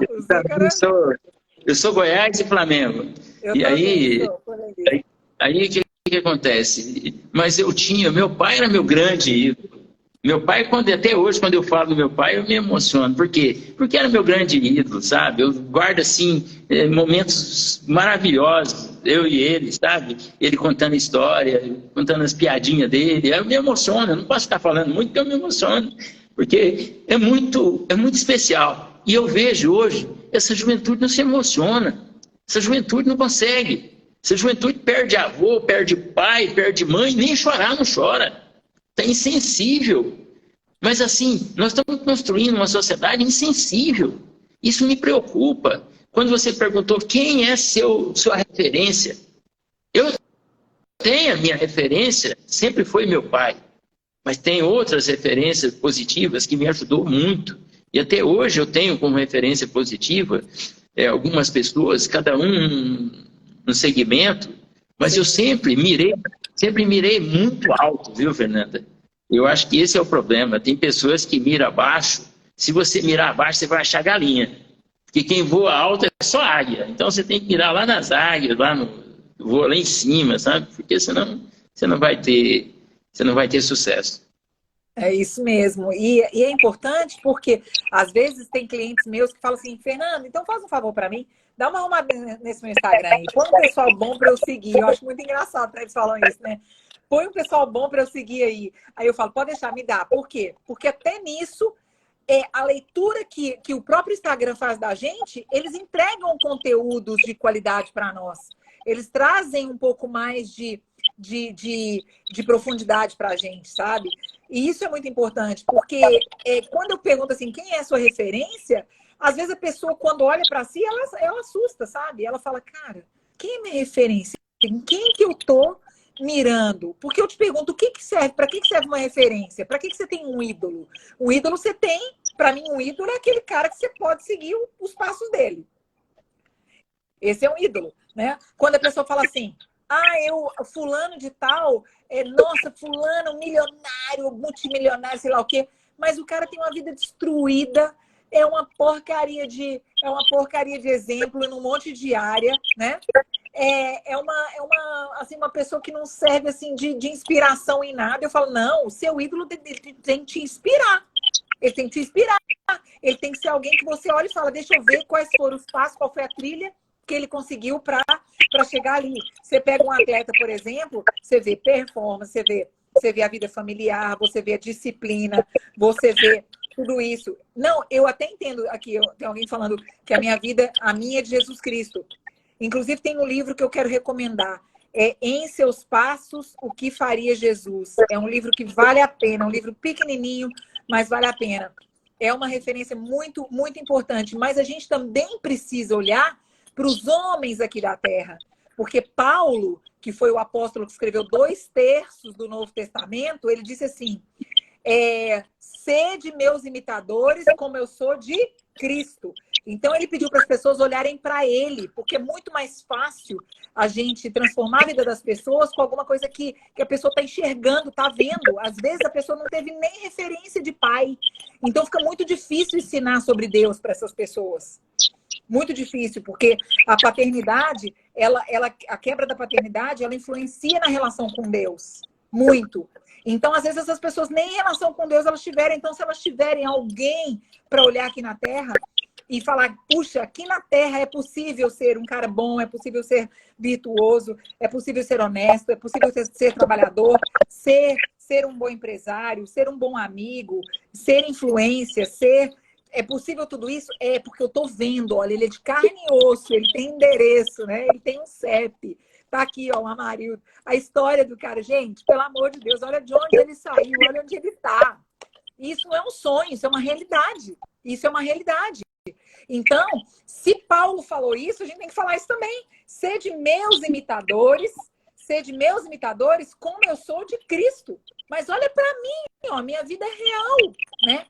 Eu sou Goiás e Flamengo. Aí o que acontece? Mas meu pai era meu grande ídolo. Meu pai, até hoje, quando eu falo do meu pai, eu me emociono. Por quê? Porque era meu grande ídolo, sabe? Eu guardo, assim, momentos maravilhosos, eu e ele, sabe? Ele contando história, contando as piadinhas dele. Eu me emociono, eu não posso ficar falando muito, porque eu me emociono. Porque é muito especial. E eu vejo hoje, essa juventude não se emociona. Essa juventude não consegue. Essa juventude perde avô, perde pai, perde mãe, nem chorar não chora. Está insensível. Mas assim, nós estamos construindo uma sociedade insensível. Isso me preocupa. Quando você perguntou quem é sua referência, eu tenho a minha referência, sempre foi meu pai. Mas tem outras referências positivas que me ajudou muito. E até hoje eu tenho como referência positiva algumas pessoas, cada um no segmento, mas eu sempre mirei muito alto, viu, Fernanda? Eu acho que esse é o problema. Tem pessoas que miram abaixo. Se você mirar abaixo, você vai achar galinha. Porque quem voa alto é só águia. Então você tem que mirar lá nas águias, voa lá em cima, sabe? Porque senão você não vai ter sucesso.
É isso mesmo. E é importante porque, às vezes, tem clientes meus que falam assim, Fernando, então faz um favor para mim, dá uma arrumada nesse meu Instagram aí, põe um pessoal bom para eu seguir. Eu acho muito engraçado eles falando isso, né? Põe um pessoal bom para eu seguir aí. Aí eu falo, pode deixar, me dá. Por quê? Porque até nisso, a leitura que o próprio Instagram faz da gente, eles entregam conteúdos de qualidade para nós. Eles trazem um pouco mais de profundidade para a gente, sabe? E isso é muito importante, porque quando eu pergunto assim, quem é a sua referência, às vezes a pessoa, quando olha para si, ela assusta, sabe? Ela fala, cara, quem é minha referência? Em quem que eu tô mirando? Porque eu te pergunto, o que serve? Para que serve uma referência? Para que você tem um ídolo? Um ídolo você tem, para mim, um ídolo é aquele cara que você pode seguir os passos dele. Esse é um ídolo, né? Quando a pessoa fala assim, fulano de tal, nossa, fulano, milionário, multimilionário, sei lá o quê, mas o cara tem uma vida destruída, é uma porcaria de exemplo num monte de área, né? assim, uma pessoa que não serve assim, de inspiração em nada. Eu falo, não, o seu ídolo tem que te inspirar. Ele tem que te inspirar. Ele tem que ser alguém que você olha e fala, deixa eu ver quais foram os passos, qual foi a trilha que ele conseguiu para chegar ali. Você pega um atleta, por exemplo, você vê performance, você vê a vida familiar, você vê a disciplina, você vê tudo isso. Não, eu até entendo aqui, tem alguém falando que a minha é de Jesus Cristo. Inclusive, tem um livro que eu quero recomendar. É Em Seus Passos, O que Faria Jesus. É um livro que vale a pena, um livro pequenininho, mas vale a pena. É uma referência muito, muito importante. Mas a gente também precisa olhar para os homens aqui da Terra. Porque Paulo, que foi o apóstolo que escreveu 2/3 do Novo Testamento, ele disse assim, sede meus imitadores como eu sou de Cristo. Então ele pediu para as pessoas olharem para ele, porque é muito mais fácil a gente transformar a vida das pessoas com alguma coisa que a pessoa está enxergando, está vendo. Às vezes a pessoa não teve nem referência de pai. Então fica muito difícil ensinar sobre Deus para essas pessoas. Muito difícil, porque a paternidade, a quebra da paternidade, ela influencia na relação com Deus. Muito. Então, às vezes, essas pessoas nem em relação com Deus elas tiverem. Então, se elas tiverem alguém para olhar aqui na Terra e falar, puxa, aqui na Terra é possível ser um cara bom, é possível ser virtuoso, é possível ser honesto, é possível ser trabalhador, ser um bom empresário, ser um bom amigo, ser influência, É possível tudo isso? É, porque eu estou vendo, olha, ele é de carne e osso, ele tem endereço, né? Ele tem um CEP. Tá aqui, ó, o Amarildo. A história do cara, gente, pelo amor de Deus, olha de onde ele saiu, olha onde ele está. Isso não é um sonho, isso é uma realidade. Isso é uma realidade. Então, se Paulo falou isso, a gente tem que falar isso também. Sede meus imitadores como eu sou de Cristo. Mas olha para mim, ó, minha vida é real, né?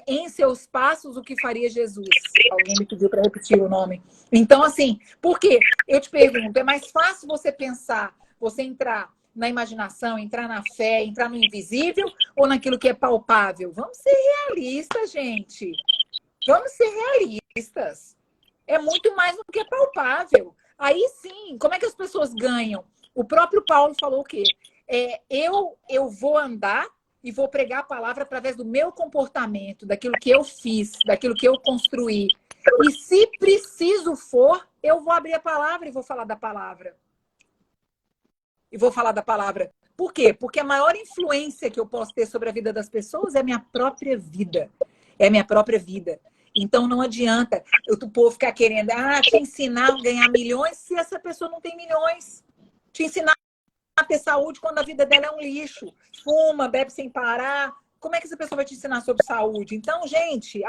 Em seus passos, o que faria Jesus? Alguém me pediu para repetir o nome. Então, assim, por quê? Eu te pergunto, é mais fácil você pensar, você entrar na imaginação, entrar na fé, entrar no invisível ou naquilo que é palpável? Vamos ser realistas, gente. Vamos ser realistas. É muito mais do que palpável. Aí sim, como é que as pessoas ganham? O próprio Paulo falou o quê? Eu vou andar e vou pregar a palavra através do meu comportamento, daquilo que eu fiz, daquilo que eu construí. E se preciso for, eu vou abrir a palavra e vou falar da palavra. Por quê? Porque a maior influência que eu posso ter sobre a vida das pessoas é a minha própria vida. É a minha própria vida. Então não adianta o povo ficar querendo te ensinar a ganhar milhões se essa pessoa não tem milhões. Te ensinar a ter saúde quando a vida dela é um lixo. Fuma, bebe sem parar. Como é que essa pessoa vai te ensinar sobre saúde? Então, gente.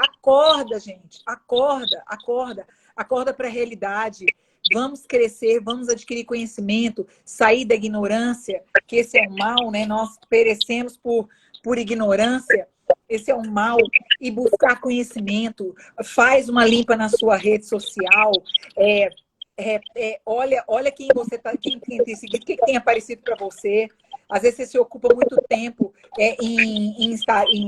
Acorda para a realidade. Vamos crescer, vamos adquirir conhecimento, sair da ignorância, que esse é o mal, né? Nós perecemos por ignorância. Esse é um mal. E buscar conhecimento. Faz uma limpa na sua rede social. Olha quem você tá, quem tem seguido, o que tem aparecido para você. Às vezes você se ocupa muito tempo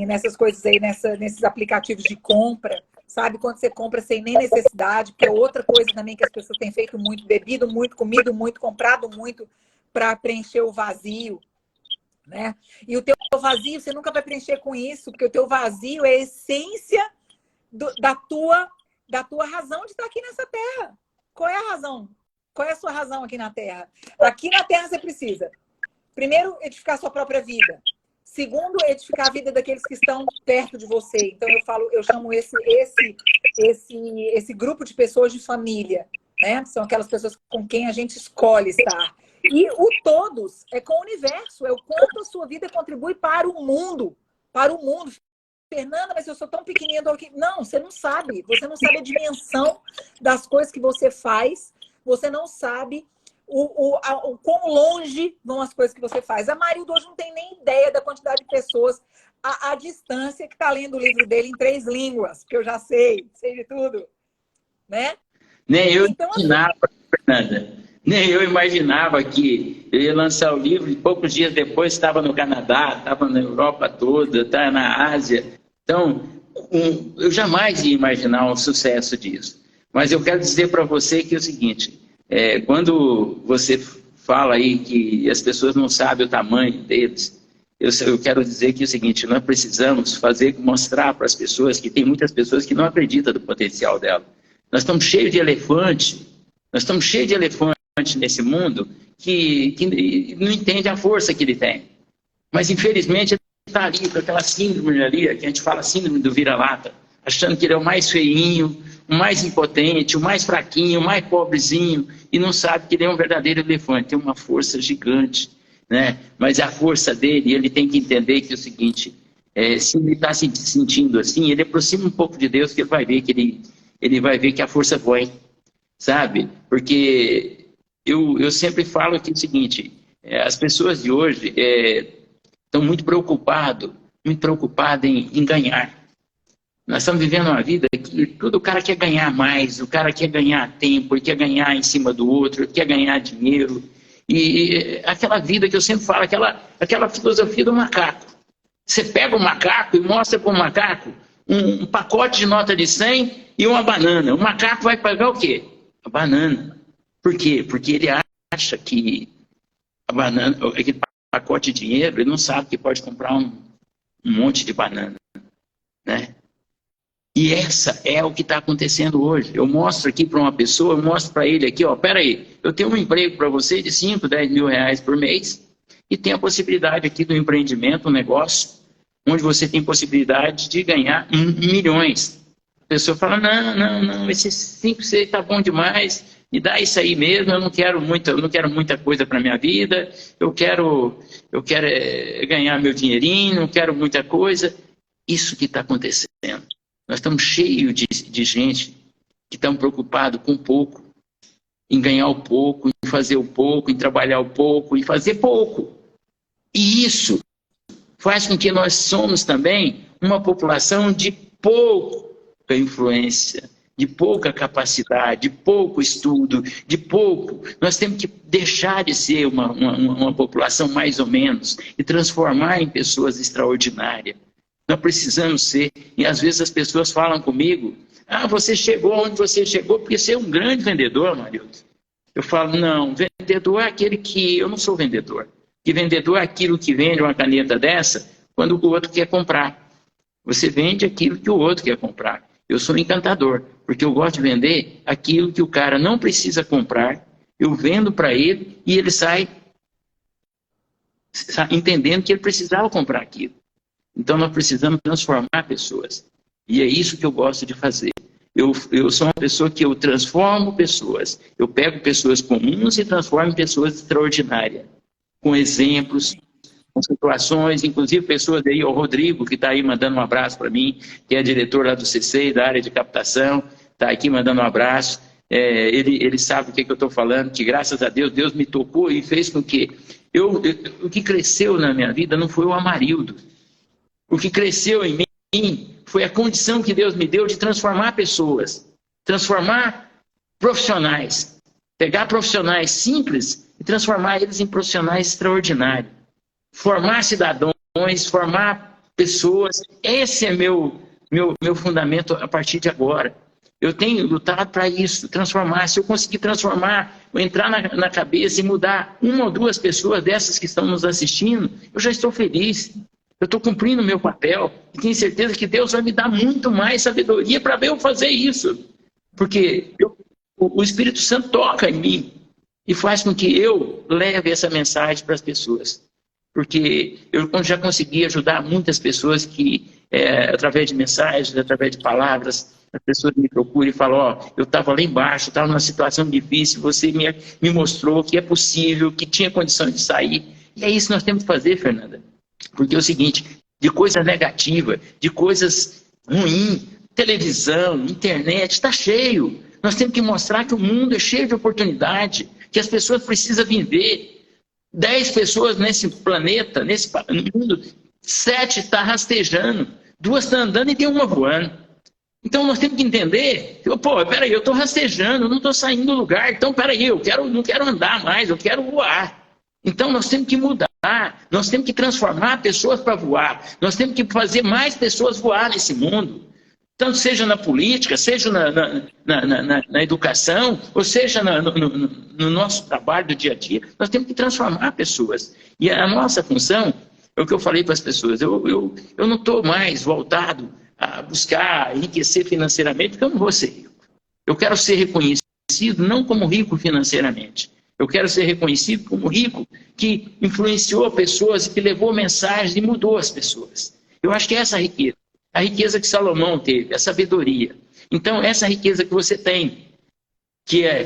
nessas coisas aí, nesses aplicativos de compra, sabe? Quando você compra sem nem necessidade, porque é outra coisa também que as pessoas têm feito muito, bebido muito, comido muito, comprado muito para preencher o vazio, né? E o teu vazio, você nunca vai preencher com isso, porque o teu vazio é a essência da tua razão de estar aqui nessa terra. Qual é a razão? Qual é a sua razão aqui na Terra? Aqui na Terra você precisa, primeiro, edificar a sua própria vida. Segundo, edificar a vida daqueles que estão perto de você. Então, eu chamo esse grupo de pessoas de família, né? São aquelas pessoas com quem a gente escolhe estar. E o todos é com o universo, é o quanto a sua vida contribui para o mundo. Para o mundo. Fernanda, mas eu sou tão pequenininha aqui. Não, você não sabe. Você não sabe a dimensão das coisas que você faz. Você não sabe o quão longe vão as coisas que você faz. A Marilda hoje não tem nem ideia da quantidade de pessoas, a distância que está lendo o livro dele em 3 línguas, que eu já sei de tudo. Né?
Nem eu imaginava, Fernanda. Nem eu imaginava que eu ia lançar o livro e poucos dias depois estava no Canadá, estava na Europa toda, estava na Ásia. Então, eu jamais ia imaginar o sucesso disso. Mas eu quero dizer para você que é o seguinte, Quando você fala aí que as pessoas não sabem o tamanho deles, eu quero dizer que é o seguinte, nós precisamos mostrar para as pessoas que tem muitas pessoas que não acreditam do potencial dela. Nós estamos cheios de elefante nesse mundo que não entende a força que ele tem. Mas, infelizmente, ele está ali com aquela síndrome ali, que a gente fala síndrome do vira-lata, achando que ele é o mais feinho, o mais impotente, o mais fraquinho, o mais pobrezinho, e não sabe que ele é um verdadeiro elefante, tem uma força gigante, né? Mas a força dele, ele tem que entender que é o seguinte, se ele está se sentindo assim, ele aproxima um pouco de Deus, que ele vai ver ele vai ver que a força vai, sabe? Porque eu sempre falo aqui o seguinte, as pessoas de hoje estão muito preocupadas em ganhar. Nós estamos vivendo uma vida que todo cara quer ganhar mais, o cara quer ganhar tempo, ele quer ganhar em cima do outro, ele quer ganhar dinheiro. E aquela vida que eu sempre falo, aquela filosofia do macaco. Você pega o macaco e mostra para o macaco um pacote de nota de 100 e uma banana. O macaco vai pagar o quê? A banana. Por quê? Porque ele acha que a banana, aquele pacote de dinheiro, ele não sabe que pode comprar um monte de banana, né? E essa é o que está acontecendo hoje. Eu mostro aqui para uma pessoa, eu mostro para ele aqui, ó, peraí, eu tenho um emprego para você de 5, 10 mil reais por mês e tem a possibilidade aqui do empreendimento, um negócio, onde você tem possibilidade de ganhar milhões. A pessoa fala, não, esses 5, 6 está bom demais, me dá isso aí mesmo, eu não quero muita coisa para minha vida, eu quero ganhar meu dinheirinho, não quero muita coisa. Isso que está acontecendo. Nós estamos cheios de gente que estão preocupados com pouco, em ganhar o pouco, em fazer o pouco, em trabalhar o pouco, em fazer pouco. E isso faz com que nós somos também uma população de pouca influência, de pouca capacidade, de pouco estudo, de pouco. Nós temos que deixar de ser uma população mais ou menos e transformar em pessoas extraordinárias. Nós precisamos ser, e às vezes as pessoas falam comigo, você chegou onde você chegou porque você é um grande vendedor, Marilton. Eu falo, não, vendedor é aquele que, eu não sou vendedor. Que vendedor é aquilo que vende uma caneta dessa quando o outro quer comprar. Você vende aquilo que o outro quer comprar. Eu sou encantador, porque eu gosto de vender aquilo que o cara não precisa comprar, eu vendo para ele e ele sai entendendo que ele precisava comprar aquilo. Então, nós precisamos transformar pessoas. E é isso que eu gosto de fazer. Eu sou uma pessoa que eu transformo pessoas. Eu pego pessoas comuns e transformo em pessoas extraordinárias. Com exemplos, com situações, inclusive pessoas aí, o Rodrigo, que está aí mandando um abraço para mim, que é diretor lá do CC, da área de captação, está aqui mandando um abraço. Ele sabe o que eu estou falando, que graças a Deus, Deus me tocou e fez com que... o que cresceu na minha vida não foi o Amarildo. O que cresceu em mim foi a condição que Deus me deu de transformar pessoas, transformar profissionais, pegar profissionais simples e transformar eles em profissionais extraordinários. Formar cidadãos, formar pessoas, esse é meu fundamento a partir de agora. Eu tenho lutado para isso, transformar. Se eu conseguir transformar, entrar na cabeça e mudar uma ou duas pessoas dessas que estão nos assistindo, eu já estou feliz. Eu estou cumprindo o meu papel e tenho certeza que Deus vai me dar muito mais sabedoria para eu fazer isso. Porque o Espírito Santo toca em mim e faz com que eu leve essa mensagem para as pessoas. Porque eu já consegui ajudar muitas pessoas que, através de mensagens, através de palavras, as pessoas me procuram e falam, eu estava lá embaixo, estava numa situação difícil, você me mostrou que é possível, que tinha condição de sair. E é isso que nós temos que fazer, Fernanda. Porque é o seguinte, de coisa negativa, de coisas ruins, televisão, internet, está cheio. Nós temos que mostrar que o mundo é cheio de oportunidade, que as pessoas precisam viver. 10 pessoas nesse planeta, nesse mundo, 7 está rastejando, 2 estão andando e tem uma voando. Então nós temos que entender, peraí, eu estou rastejando, eu não estou saindo do lugar, então peraí, não quero andar mais, eu quero voar. Então nós temos que mudar, nós temos que transformar pessoas para voar, nós temos que fazer mais pessoas voar nesse mundo. Tanto seja na política, seja na educação, ou seja no nosso trabalho do dia a dia. Nós temos que transformar pessoas. E a nossa função, é o que eu falei para as pessoas, eu não estou mais voltado a buscar enriquecer financeiramente, porque eu não vou ser rico. Eu quero ser reconhecido não como rico financeiramente. Eu quero ser reconhecido como rico que influenciou pessoas, que levou mensagens e mudou as pessoas. Eu acho que é essa a riqueza que Salomão teve, a sabedoria. Então, essa riqueza que você tem, que é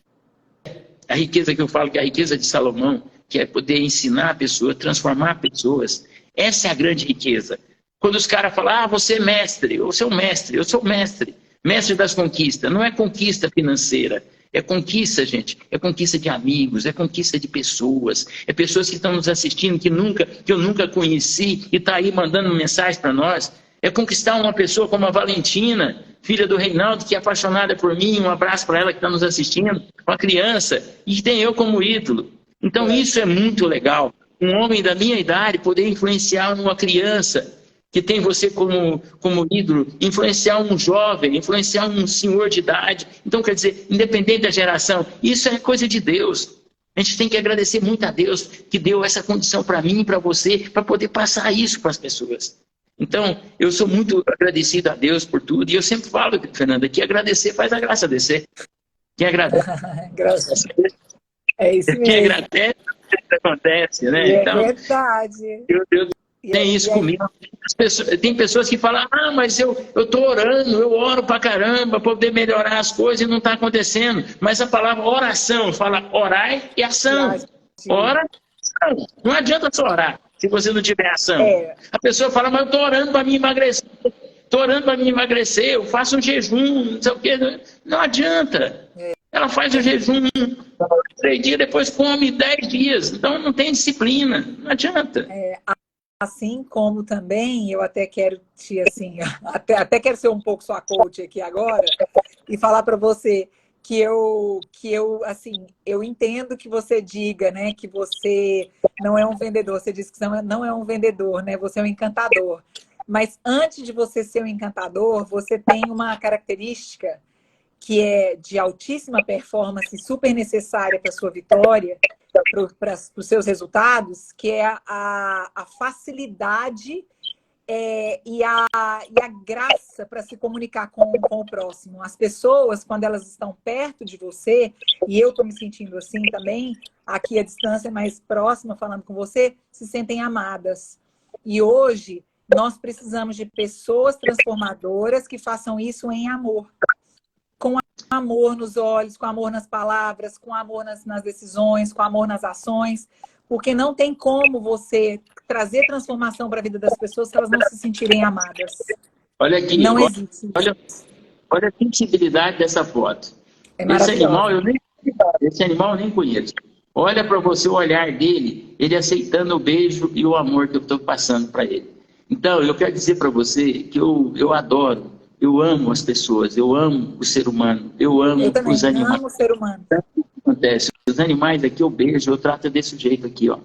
a riqueza que eu falo, que é a riqueza de Salomão, que é poder ensinar pessoas, transformar pessoas, essa é a grande riqueza. Quando os caras falam, você é mestre, eu sou mestre, mestre das conquistas. Não é conquista financeira, é conquista, gente, é conquista de amigos, é conquista de pessoas, é pessoas que estão nos assistindo, que eu nunca conheci e está aí mandando mensagem para nós. É conquistar uma pessoa como a Valentina, filha do Reinaldo, que é apaixonada por mim, um abraço para ela que está nos assistindo, uma criança, e tem eu como ídolo. Então isso é muito legal. Um homem da minha idade poder influenciar uma criança que tem você como ídolo, influenciar um jovem, influenciar um senhor de idade. Então, quer dizer, independente da geração, isso é coisa de Deus. A gente tem que agradecer muito a Deus que deu essa condição para mim e para você, para poder passar isso para as pessoas. Então, eu sou muito agradecido a Deus por tudo, e eu sempre falo, Fernanda, que agradecer faz a graça descer. Quem agradece,
Graças a Deus. É isso mesmo.
Quem agradece, acontece, né?
É
então,
verdade.
Deus tem isso comigo. Tem pessoas que falam, mas eu estou orando, eu oro pra caramba para poder melhorar as coisas e não está acontecendo. Mas a palavra oração fala orai e ação. Ora, ação. Não adianta só orar se você não tiver ação. A pessoa fala, mas eu estou orando para me emagrecer. Estou orando para me emagrecer, eu faço um jejum, não sei o quê. Não adianta. Ela faz o jejum 3 dias, depois come 10 dias. Então não tem disciplina. Não adianta.
Assim como também, eu até quero te, assim, até quero ser um pouco sua coach aqui agora e falar para você que assim, eu entendo que você diga, né, que você não é um vendedor. Você disse que não é um vendedor, né? Você é um encantador. Mas antes de você ser um encantador, você tem uma característica que é de altíssima performance, super necessária para a sua vitória, para os seus resultados, que é a facilidade e a graça para se comunicar com o próximo. As pessoas, quando elas estão perto de você, e eu estou me sentindo assim também, aqui à distância mais próxima, falando com você, se sentem amadas. E hoje, nós precisamos de pessoas transformadoras que façam isso em amor. Com amor nos olhos, com amor nas palavras, com amor nas decisões, com amor nas ações, porque não tem como você trazer transformação para a vida das pessoas se elas não se sentirem amadas.
Olha aqui,
não existe.
Olha a sensibilidade dessa foto. Esse animal eu nem conheço. Olha para você o olhar dele, ele aceitando o beijo e o amor que eu estou passando para ele. Então, eu quero dizer para você que eu adoro. Eu amo as pessoas, eu amo o ser humano, eu amo os animais.
Eu amo o ser humano.
O que acontece? Os animais aqui eu beijo, eu trato desse jeito aqui, ó.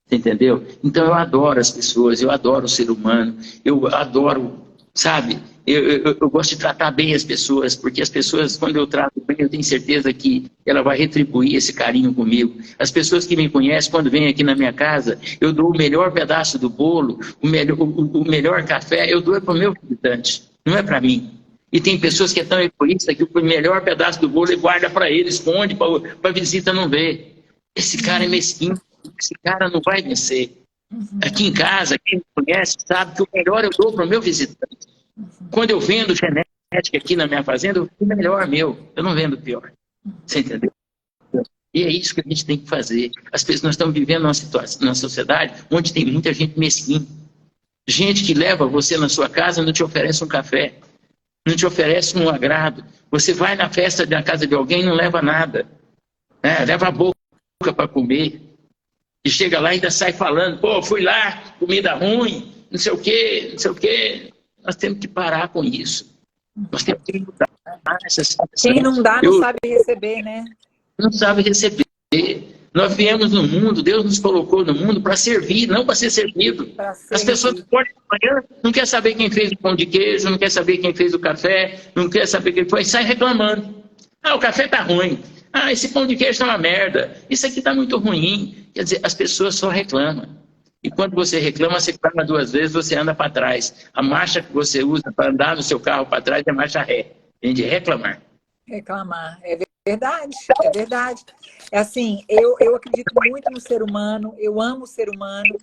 Você entendeu? Então eu adoro as pessoas, eu adoro o ser humano, eu adoro, sabe? Eu gosto de tratar bem as pessoas, porque as pessoas, quando eu trato bem, eu tenho certeza que ela vai retribuir esse carinho comigo. As pessoas que me conhecem, quando vêm aqui na minha casa, eu dou o melhor pedaço do bolo, o melhor café, eu dou para o meu visitante. Não é para mim. E tem pessoas que é tão egoísta que o melhor pedaço do bolo ele guarda para ele, esconde para a visita não ver. Esse cara é mesquinho, esse cara não vai vencer. Aqui em casa, quem me conhece sabe que o melhor eu dou para o meu visitante. Quando eu vendo genética aqui na minha fazenda, eu vendo o melhor meu, eu não vendo o pior. Você entendeu? E é isso que a gente tem que fazer. As pessoas, nós estamos vivendo numa sociedade onde tem muita gente mesquinha. Gente que leva você na sua casa, não te oferece um café, não te oferece um agrado. Você vai na festa da casa de alguém e não leva nada. Leva a boca para comer. E chega lá e ainda sai falando, fui lá, comida ruim, não sei o quê, não sei o quê. Nós temos que parar com isso. Nós temos que mudar essa situação.
Quem não dá não sabe receber, né?
Não sabe receber. Nós viemos no mundo, Deus nos colocou no mundo para servir, não para ser servido. As pessoas podem amanhã, não quer saber quem fez o pão de queijo, não quer saber quem fez o café, não quer saber quem foi, sai reclamando. Ah, o café está ruim. Ah, esse pão de queijo está uma merda. Isso aqui está muito ruim. Quer dizer, as pessoas só reclamam. E quando você reclama, você reclama 2 vezes, você anda para trás. A marcha que você usa para andar no seu carro para trás é marcha ré. Vem de reclamar.
Reclamar, é verdade, é verdade. É assim, eu acredito muito no ser humano, eu amo o ser humano,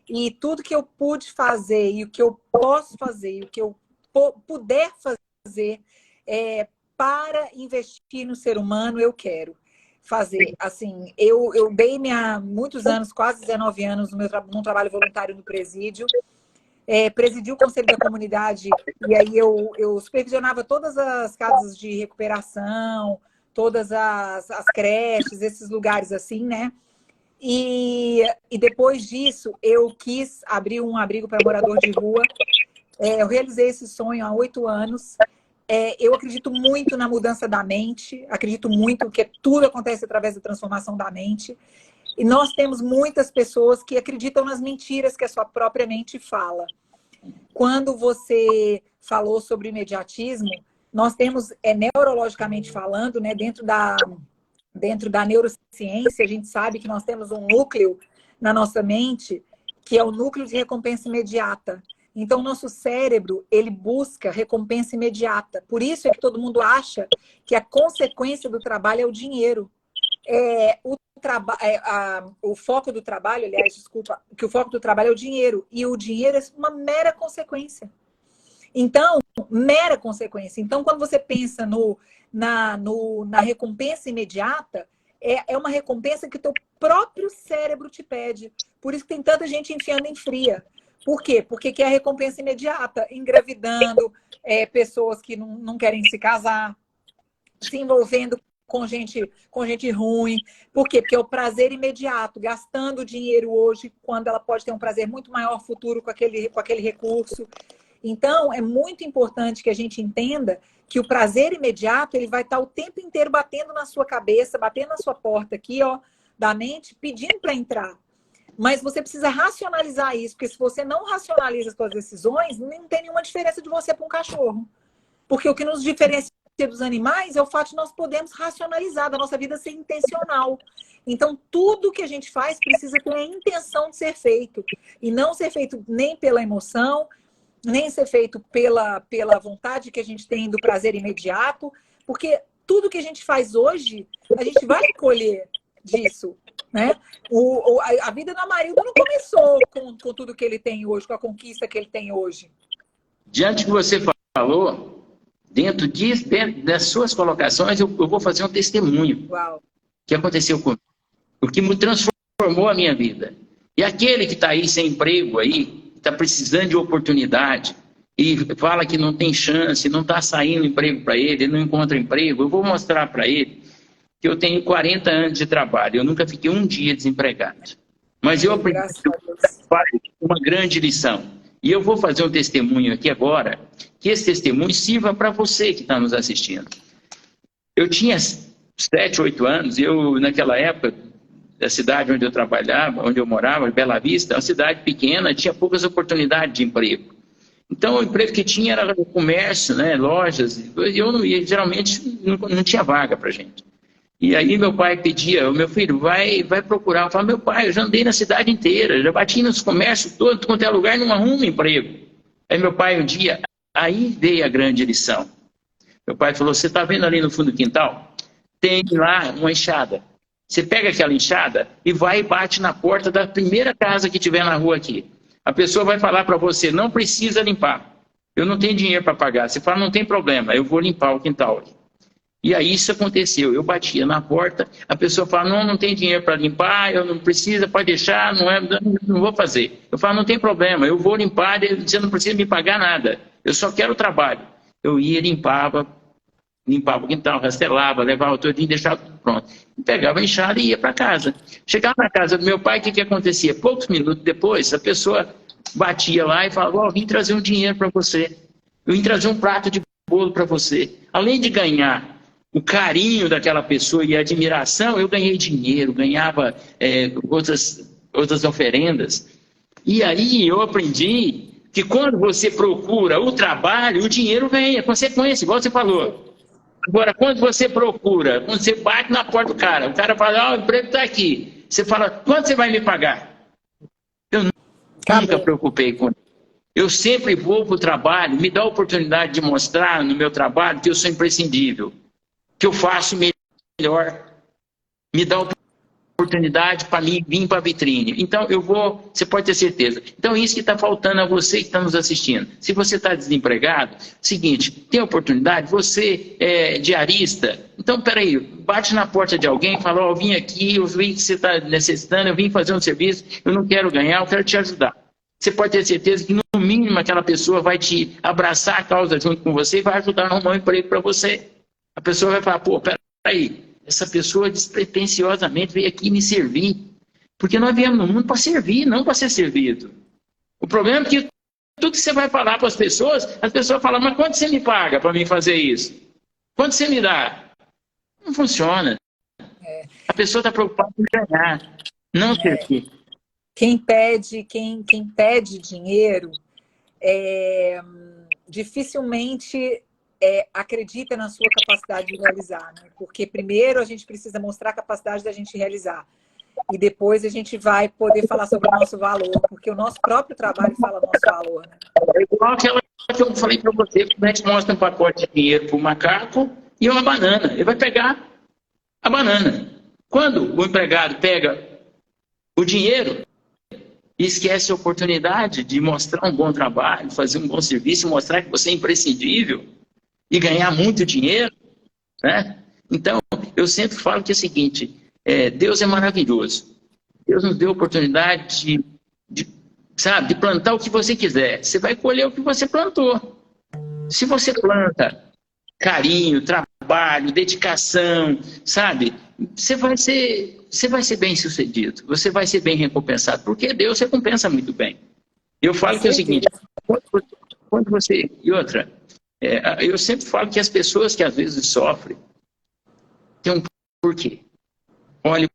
e tudo que eu pude fazer, e o que eu posso fazer, e o que eu puder fazer para investir no ser humano, eu quero fazer. Assim, eu dei-me há muitos anos, quase 19 anos, num trabalho voluntário no presídio, presidi o Conselho da Comunidade, e aí eu supervisionava todas as casas de recuperação, todas as creches, esses lugares assim, né? E depois disso, eu quis abrir um abrigo para morador de rua. Eu realizei esse sonho há 8 anos. Eu acredito muito na mudança da mente, acredito muito que tudo acontece através da transformação da mente. E nós temos muitas pessoas que acreditam nas mentiras que a sua própria mente fala. Quando você falou sobre imediatismo, nós temos, neurologicamente falando, né, dentro da neurociência, a gente sabe que nós temos um núcleo na nossa mente, que é o núcleo de recompensa imediata. Então, nosso cérebro, ele busca recompensa imediata. Por isso é que todo mundo acha que a consequência do trabalho é o dinheiro. O foco do trabalho, aliás, desculpa, que o foco do trabalho é o dinheiro. E o dinheiro é uma mera consequência. Então, mera consequência. Então, quando você pensa na recompensa imediata, é uma recompensa que o teu próprio cérebro te pede. Por isso que tem tanta gente enfiando em fria. Por quê? Porque quer a recompensa imediata, engravidando, pessoas que não querem se casar, se envolvendo com gente ruim. Por quê? Porque é o prazer imediato, gastando dinheiro hoje, quando ela pode ter um prazer muito maior futuro com aquele recurso. Então, é muito importante que a gente entenda que o prazer imediato, ele vai estar o tempo inteiro batendo na sua cabeça, batendo na sua porta aqui, ó, da mente, pedindo para entrar. Mas você precisa racionalizar isso, porque se você não racionaliza as suas decisões, não tem nenhuma diferença de você para um cachorro. Porque o que nos diferencia dos animais é o fato de nós podermos racionalizar, da nossa vida ser intencional. Então, tudo que a gente faz precisa ter a intenção de ser feito. E não ser feito nem pela emoção, nem ser feito pela vontade que a gente tem do prazer imediato, porque tudo que a gente faz hoje, a gente vai colher disso, né? A vida do Amarildo não começou com tudo que ele tem hoje, com a conquista que ele tem hoje.
Diante do que você falou, dentro das suas colocações, eu vou fazer um testemunho.
Uau.
Que aconteceu comigo, o que me transformou a minha vida. E aquele que está aí sem emprego, está precisando de oportunidade, e fala que não tem chance, não está saindo emprego para ele não encontra emprego, eu vou mostrar para ele que eu tenho 40 anos de trabalho, eu nunca fiquei um dia desempregado. Mas eu aprendi uma grande lição. E eu vou fazer um testemunho aqui agora, que esse testemunho sirva para você que está nos assistindo. Eu tinha 7, 8 anos, naquela época, da cidade onde eu trabalhava, onde eu morava, Bela Vista, uma cidade pequena, tinha poucas oportunidades de emprego. Então, o emprego que tinha era no comércio, né, lojas, geralmente não tinha vaga para gente. E aí meu pai pedia, meu filho, vai procurar. Eu falava, meu pai, eu já andei na cidade inteira, já bati nos comércios todos, quanto é lugar, não arrumo emprego. Aí meu pai um dia, aí veio a grande lição. Meu pai falou, você está vendo ali no fundo do quintal? Tem lá uma enxada. Você pega aquela enxada e vai e bate na porta da primeira casa que tiver na rua aqui. A pessoa vai falar para você, não precisa limpar. Eu não tenho dinheiro para pagar. Você fala, não tem problema, eu vou limpar o quintal aqui. E aí isso aconteceu, eu batia na porta, a pessoa fala, não tem dinheiro para limpar, eu não precisa, pode deixar, não vou fazer. Eu falo, não tem problema, eu vou limpar, você não precisa me pagar nada, eu só quero o trabalho. Eu ia, limpava o quintal, rastelava, levava todo dia, deixava tudo pronto. Pegava a enxada e ia para casa. Chegava na casa do meu pai, o que acontecia? Poucos minutos depois, a pessoa batia lá e falava, vim trazer um dinheiro para você, eu vim trazer um prato de bolo para você. Além de ganhar o carinho daquela pessoa e a admiração, eu ganhei dinheiro, ganhava outras oferendas. E aí eu aprendi que quando você procura o trabalho, o dinheiro vem, é consequência, igual você falou. Agora, quando você procura, quando você bate na porta do cara, o cara fala, o emprego está aqui. Você fala, quanto você vai me pagar? Eu nunca preocupei com isso. Eu sempre vou para o trabalho, me dá a oportunidade de mostrar no meu trabalho que eu sou imprescindível, que eu faço melhor, me dá a oportunidade para mim vir para a vitrine. Então, eu vou, você pode ter certeza. Então, isso que está faltando a você que está nos assistindo. Se você está desempregado, seguinte, tem oportunidade, você é diarista, então, peraí, bate na porta de alguém e fala, eu vim aqui, eu vi que você está necessitando, eu vim fazer um serviço, eu não quero ganhar, eu quero te ajudar. Você pode ter certeza que, no mínimo, aquela pessoa vai te abraçar a causa junto com você e vai ajudar a arrumar um emprego para você. A pessoa vai falar, pô, peraí, essa pessoa despretensiosamente veio aqui me servir. Porque nós viemos no mundo para servir, não para ser servido. O problema é que tudo que você vai falar para as pessoas falam, mas quanto você me paga para mim fazer isso? Quanto você me dá? Não funciona. A pessoa está preocupada em ganhar, não servir.
Quem pede dinheiro dificilmente acredita na sua capacidade de realizar, né? Porque primeiro a gente precisa mostrar a capacidade da gente realizar. E depois a gente vai poder falar sobre o nosso valor, porque o nosso próprio trabalho fala nosso valor, né?
É igual aquela que eu falei para você, que a gente mostra um pacote de dinheiro para o macaco e uma banana. Ele vai pegar a banana. Quando o empregado pega o dinheiro e esquece a oportunidade de mostrar um bom trabalho, fazer um bom serviço, mostrar que você é imprescindível e ganhar muito dinheiro, né? Então, eu sempre falo que é o seguinte, Deus é maravilhoso. Deus nos deu a oportunidade de plantar o que você quiser. Você vai colher o que você plantou. Se você planta carinho, trabalho, dedicação, sabe? Você vai ser bem sucedido. Você vai ser bem recompensado, porque Deus recompensa muito bem. Eu falo que é o seguinte, quando você... E outra, eu sempre falo que as pessoas que às vezes sofrem têm um porquê. Olha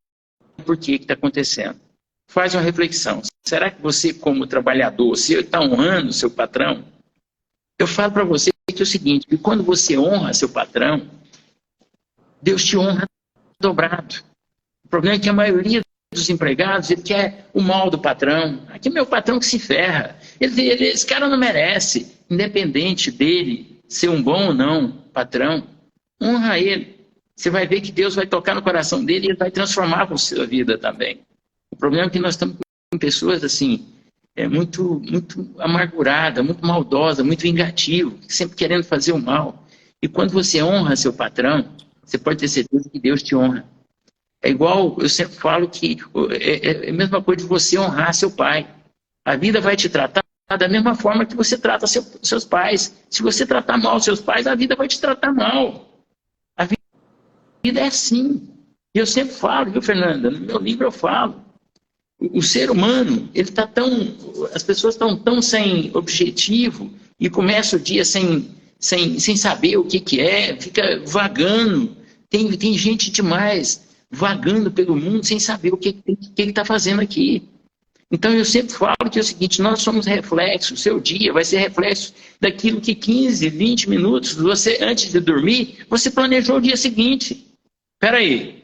o porquê que está acontecendo. Faz uma reflexão. Será que você, como trabalhador, você está honrando o seu patrão? Eu falo para você que é o seguinte, que quando você honra seu patrão, Deus te honra dobrado. O problema é que a maioria dos empregados, ele quer o mal do patrão. Aqui é meu patrão que se ferra. Esse cara não merece, independente dele ser um bom ou não patrão, honra ele. Você vai ver que Deus vai tocar no coração dele e ele vai transformar a sua vida também. O problema é que nós estamos com pessoas assim, muito amargurada, muito maldosa, muito vingativo, sempre querendo fazer o mal. E quando você honra seu patrão, você pode ter certeza que Deus te honra. É igual, eu sempre falo que é a mesma coisa de você honrar seu pai. A vida vai te tratar da mesma forma que você trata seus pais. Se você tratar mal seus pais, a vida vai te tratar mal. A vida é assim. E eu sempre falo, viu, Fernanda? No meu livro eu falo. O ser humano, as pessoas estão tão sem objetivo e começa o dia sem saber o que é, fica vagando. Tem gente demais vagando pelo mundo sem saber o que está fazendo aqui. Então eu sempre falo que é o seguinte, nós somos reflexo, o seu dia vai ser reflexo daquilo que 15, 20 minutos, você antes de dormir, você planejou o dia seguinte. Peraí,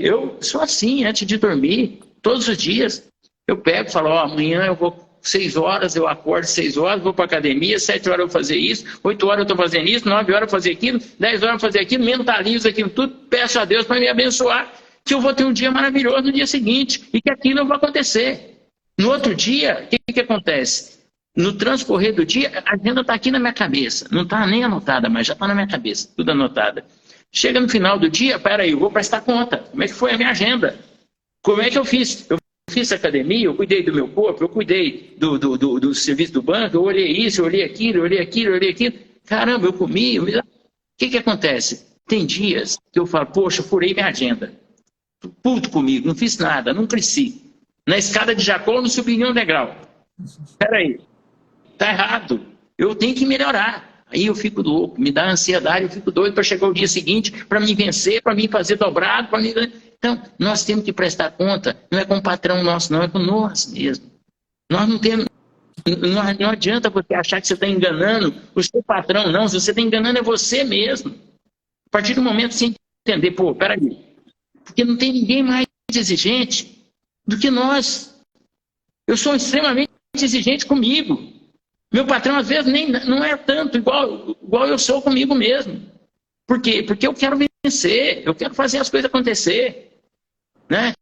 eu sou assim antes de dormir. Todos os dias eu pego e falo, amanhã eu vou 6 horas, eu acordo 6 horas, vou para a academia, 7 horas eu vou fazer isso, 8 horas eu estou fazendo isso, 9 horas eu vou fazer aquilo, 10 horas eu vou fazer aquilo, mentalizo aquilo tudo, peço a Deus para me abençoar, que eu vou ter um dia maravilhoso no dia seguinte e que aquilo vai acontecer. No outro dia, o que acontece? No transcorrer do dia, a agenda está aqui na minha cabeça, não está nem anotada, mas já está na minha cabeça, tudo anotada. Chega no final do dia, peraí, eu vou prestar conta, como é que foi a minha agenda? Como é que eu fiz? Eu fiz academia, eu cuidei do meu corpo, eu cuidei do serviço do banco, eu olhei isso, eu olhei aquilo, eu olhei aquilo, eu olhei aquilo. Caramba, eu comi. O que acontece? Tem dias que eu falo, poxa, eu furei minha agenda. Puto comigo, não fiz nada, não cresci. Na escada de Jacó, eu não subi nenhum degrau. Peraí, tá errado. Eu tenho que melhorar. Aí eu fico louco, me dá ansiedade, eu fico doido para chegar o dia seguinte, para me vencer, para me fazer dobrado, para me... Então, nós temos que prestar conta, não é com o patrão nosso, não, é com nós mesmos. Nós não temos... Não adianta você achar que você está enganando o seu patrão, não. Se você está enganando é você mesmo. A partir do momento que você entender, pô, peraí, porque não tem ninguém mais exigente do que nós. Eu sou extremamente exigente comigo. Meu patrão, às vezes, nem, não é tanto igual eu sou comigo mesmo. Por quê? Porque eu quero vencer, eu quero fazer as coisas acontecer, né?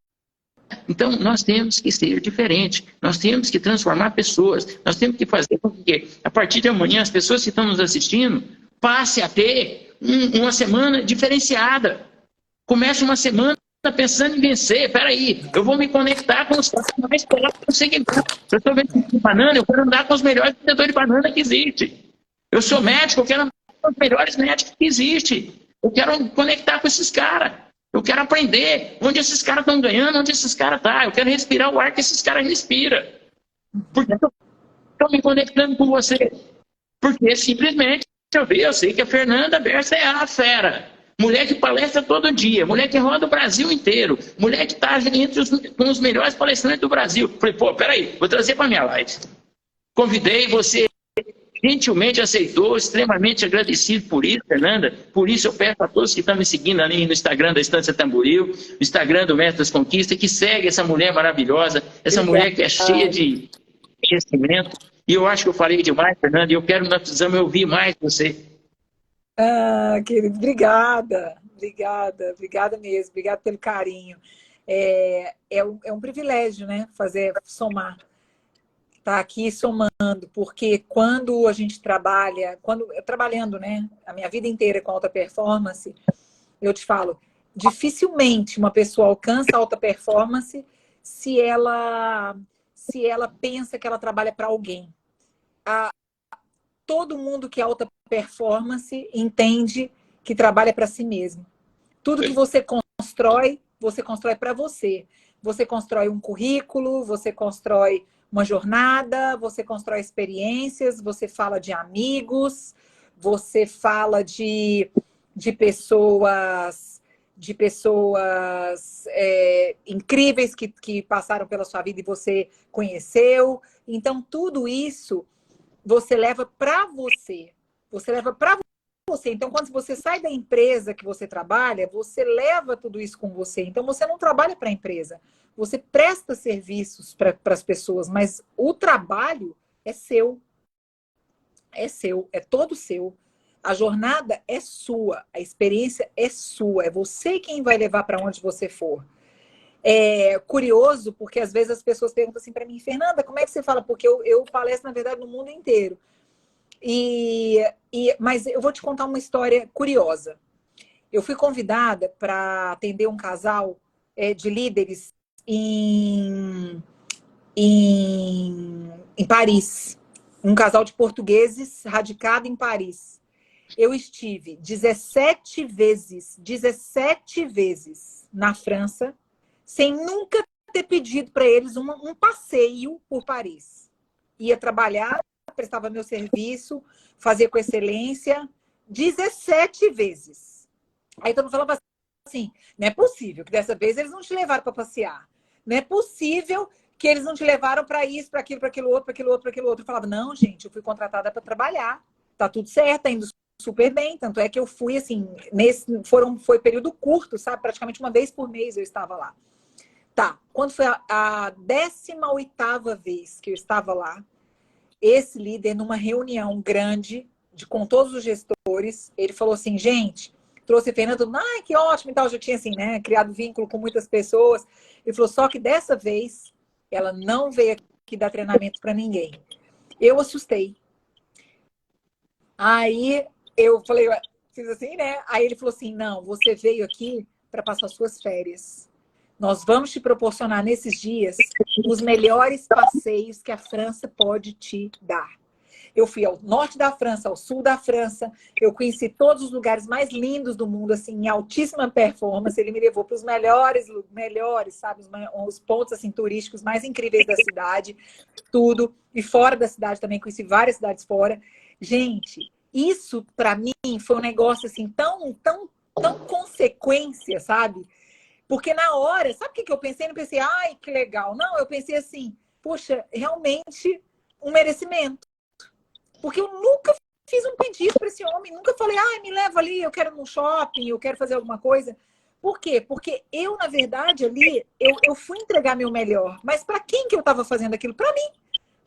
Então, nós temos que ser diferentes, nós temos que transformar pessoas, nós temos que fazer com que, a partir de amanhã, as pessoas que estão nos assistindo passem a ter uma semana diferenciada. Comece uma semana pensando em vencer. Peraí, eu vou me conectar com os caras mais próximos do segmento. Eu estou vendendo de banana, eu quero andar com os melhores vendedores de banana que existe. Eu sou médico, eu quero andar com os melhores médicos que existe. Eu quero conectar com esses caras. Eu quero aprender onde esses caras estão ganhando, onde esses caras estão. Eu quero respirar o ar que esses caras respiram. Por que eu estou me conectando com você? Porque simplesmente eu sei que a Fernanda Bersa é a fera. Mulher que palestra todo dia, mulher que roda o Brasil inteiro, mulher que está com os melhores palestrantes do Brasil. Falei, pô, peraí, vou trazer para minha live. Convidei você, gentilmente aceitou, extremamente agradecido por isso, Fernanda. Por isso eu peço a todos que estão me seguindo ali no Instagram da Estância Tamboril, no Instagram do Mestre das Conquistas, que segue essa mulher maravilhosa, essa mulher que é cheia de conhecimento. E eu acho que eu falei demais, Fernanda, e eu quero, nós precisamos ouvir mais você.
Ah, querido, obrigada mesmo, obrigada pelo carinho. É um privilégio, né? Somar, tá aqui somando, porque quando a gente trabalha, trabalhando, né, a minha vida inteira com alta performance, eu te falo, dificilmente uma pessoa alcança alta performance se ela pensa que ela trabalha para alguém. Todo mundo que é alta performance entende que trabalha para si mesmo. Tudo que você constrói para você. Você constrói um currículo, você constrói uma jornada, você constrói experiências, você fala de amigos, você fala de pessoas incríveis que passaram pela sua vida e você conheceu. Então, tudo isso você leva para você. Você leva para você. Então, quando você sai da empresa que você trabalha, você leva tudo isso com você. Então, você não trabalha para a empresa. Você presta serviços para as pessoas, mas o trabalho é seu. É seu, é todo seu. A jornada é sua, a experiência é sua. É você quem vai levar para onde você for. É curioso, porque às vezes as pessoas perguntam assim para mim, Fernanda, como é que você fala? Porque eu palestro, na verdade, no mundo inteiro. Mas eu vou te contar uma história curiosa. Eu fui convidada para atender um casal de líderes em Paris. Um casal de portugueses radicado em Paris. Eu estive 17 vezes na França, sem nunca ter pedido para eles um passeio por Paris. Ia trabalhar, prestava meu serviço, fazia com excelência, 17 vezes. Aí todo mundo falava assim, não é possível que dessa vez eles não te levaram para passear. Não é possível que eles não te levaram para isso, para aquilo outro. Eu falava, não, gente, eu fui contratada para trabalhar. Tá tudo certo, tá indo super bem. Tanto é que eu fui, assim, foi período curto, sabe? Praticamente uma vez por mês eu estava lá. Tá, quando foi a 18ª vez que eu estava lá, esse líder, numa reunião grande com todos os gestores, ele falou assim, gente, trouxe a Fernanda, que ótimo e tal, já tinha assim, né, criado vínculo com muitas pessoas. Ele falou, só que dessa vez, ela não veio aqui dar treinamento para ninguém. Eu assustei. Aí eu falei, fiz assim, né? Aí ele falou assim, não, você veio aqui para passar suas férias. Nós vamos te proporcionar nesses dias os melhores passeios que a França pode te dar. Eu fui ao norte da França, ao sul da França. Eu conheci todos os lugares mais lindos do mundo, assim, em altíssima performance. Ele me levou para os melhores, sabe? Os pontos, assim, turísticos mais incríveis da cidade. Tudo. E fora da cidade também, conheci várias cidades fora. Gente, isso, para mim, foi um negócio assim, tão consequência, sabe? Porque na hora, sabe o que eu pensei? Não pensei, ai, que legal. Não, eu pensei assim, poxa, realmente um merecimento. Porque eu nunca fiz um pedido para esse homem, nunca falei, ai, me leva ali, eu quero ir no shopping, eu quero fazer alguma coisa. Por quê? Porque eu, na verdade, ali, eu fui entregar meu melhor. Mas para quem que eu estava fazendo aquilo? Para mim.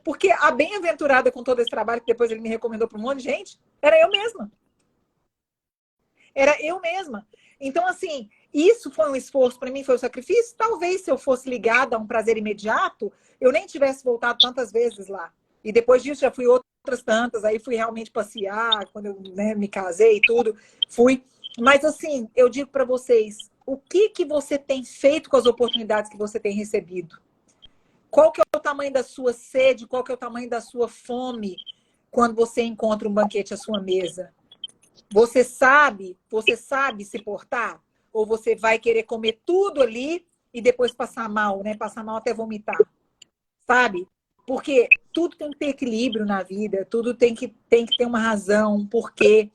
Porque a bem-aventurada com todo esse trabalho, que depois ele me recomendou para um monte de gente, era eu mesma. Era eu mesma. Então, assim, isso foi um esforço para mim, foi um sacrifício. Talvez se eu fosse ligada a um prazer imediato, eu nem tivesse voltado tantas vezes lá. E depois disso já fui outras tantas, aí fui realmente passear, quando eu, né, me casei e tudo, fui. Mas assim, eu digo para vocês, o que você tem feito com as oportunidades que você tem recebido? Qual que é o tamanho da sua sede? Qual que é o tamanho da sua fome quando você encontra um banquete à sua mesa? Você sabe se portar? Ou você vai querer comer tudo ali e depois passar mal, né? Passar mal até vomitar, sabe? Porque tudo tem que ter equilíbrio na vida, tudo tem que ter uma razão, um porquê,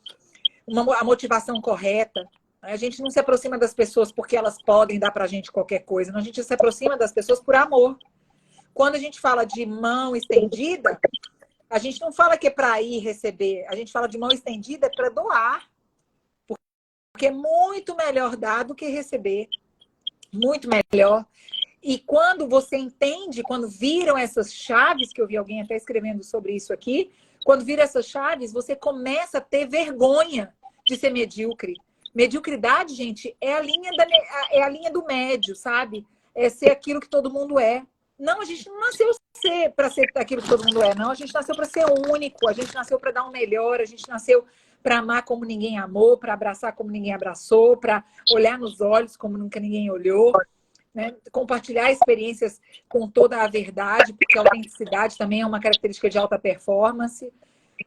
a motivação correta. A gente não se aproxima das pessoas porque elas podem dar pra gente qualquer coisa, não, a gente se aproxima das pessoas por amor. Quando a gente fala de mão estendida, a gente não fala que é para ir receber, a gente fala de mão estendida para doar. Porque é muito melhor dar do que receber. Muito melhor. E quando você entende, quando viram essas chaves, que eu vi alguém até escrevendo sobre isso aqui, quando viram essas chaves, você começa a ter vergonha de ser medíocre. Mediocridade, gente, é a linha do médio, sabe? É ser aquilo que todo mundo é. Não, a gente não nasceu para ser aquilo que todo mundo é, não. A gente nasceu para ser único, a gente nasceu para dar um melhor, a gente nasceu para amar como ninguém amou, para abraçar como ninguém abraçou, para olhar nos olhos como nunca ninguém olhou, né? Compartilhar experiências com toda a verdade, porque a autenticidade também é uma característica de alta performance,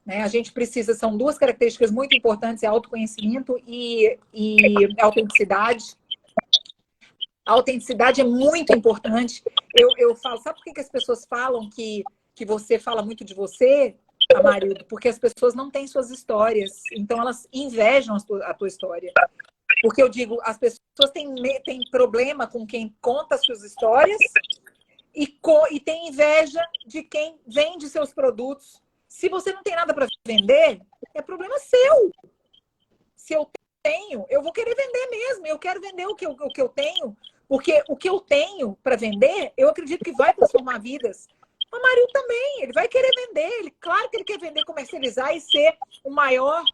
né? A gente precisa, são duas características muito importantes, é autoconhecimento e autenticidade. A autenticidade é muito importante. Eu falo, sabe por que as pessoas falam que você fala muito de você, Amarildo? Porque as pessoas não têm suas histórias, então elas invejam a tua história. Porque eu digo, as pessoas têm problema com quem conta as suas histórias e tem inveja de quem vende seus produtos. Se você não tem nada para vender, é problema seu. Se eu tenho, eu vou querer vender mesmo. Eu quero vender o que eu tenho, porque o que eu tenho para vender, eu acredito que vai transformar vidas. O Amarildo também, ele vai querer vender. Claro que ele quer vender, comercializar e ser o maior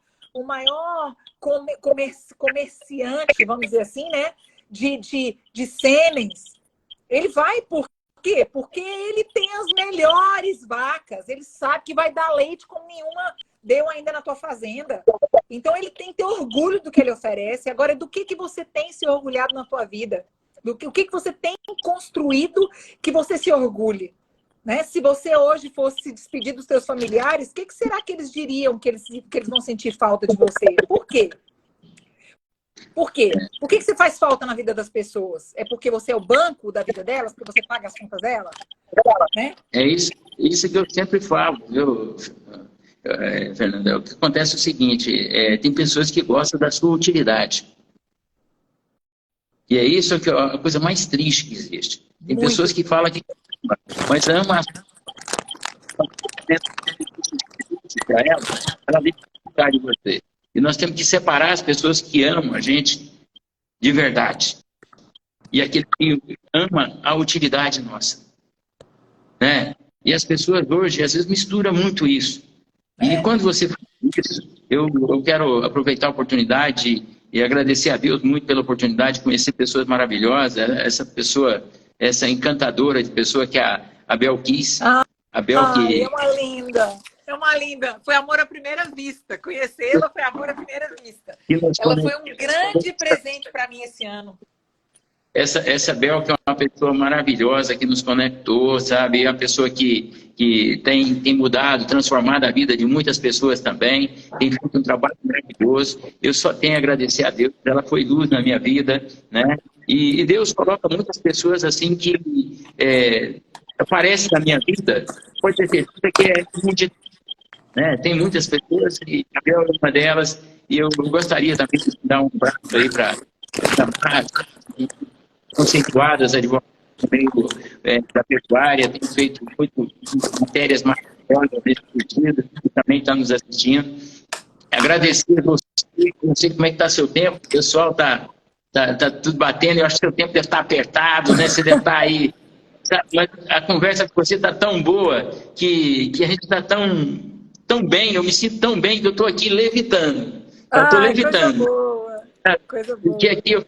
comerciante, vamos dizer assim, né? De sêmens. Ele vai por quê? Porque ele tem as melhores vacas. Ele sabe que vai dar leite como nenhuma deu ainda na tua fazenda. Então ele tem que ter orgulho do que ele oferece. Agora, do que você tem se orgulhado na tua vida? O que você tem construído que você se orgulhe? Né? Se você hoje fosse se despedir dos seus familiares, o que será que eles diriam que eles vão sentir falta de você? Por quê? Por quê? Por que você faz falta na vida das pessoas? É porque você é o banco da vida delas? Porque você paga as contas delas? Né?
É isso que eu sempre falo, viu, Fernanda? O que acontece é o seguinte, tem pessoas que gostam da sua utilidade. E é isso que é a coisa mais triste que existe. Tem pessoas que falam que mas ama ela vem ficar de você. E nós temos que separar as pessoas que amam a gente de verdade. E aquele que ama a utilidade nossa. Né? E as pessoas hoje, às vezes, misturam muito isso. E quando você faz isso, eu quero aproveitar a oportunidade e agradecer a Deus muito pela oportunidade de conhecer pessoas maravilhosas, essa encantadora de pessoa que é a Bel Kiss. A Bel que...
É uma linda. É uma linda. Foi amor à primeira vista. Conhecê-la foi amor à primeira vista. Ela foi um grande presente para mim esse ano.
Essa Bel que é uma pessoa maravilhosa, que nos conectou, sabe? É uma pessoa que tem mudado, transformado a vida de muitas pessoas também. Tem feito um trabalho maravilhoso. Eu só tenho a agradecer a Deus. Ela foi luz na minha vida, né? E Deus coloca muitas pessoas assim que aparecem na minha vida. Pode ter certeza que é né? Tem muitas pessoas, e a Bel é uma delas, e eu gostaria também de dar um braço aí para chamar conceituadas advogadas no meio da pecuária, tem feito muito matérias maravilhosas nesse sentido, e também está nos assistindo. Agradecer a você, não sei como é que está seu tempo, o pessoal tá tudo batendo, eu acho que seu tempo deve estar apertado, né? Você deve estar aí. Mas a conversa com você está tão boa que a gente está tão bem, eu me sinto tão bem que eu estou aqui levitando. Eu estou levitando.
Coisa
Porque
boa.
aqui,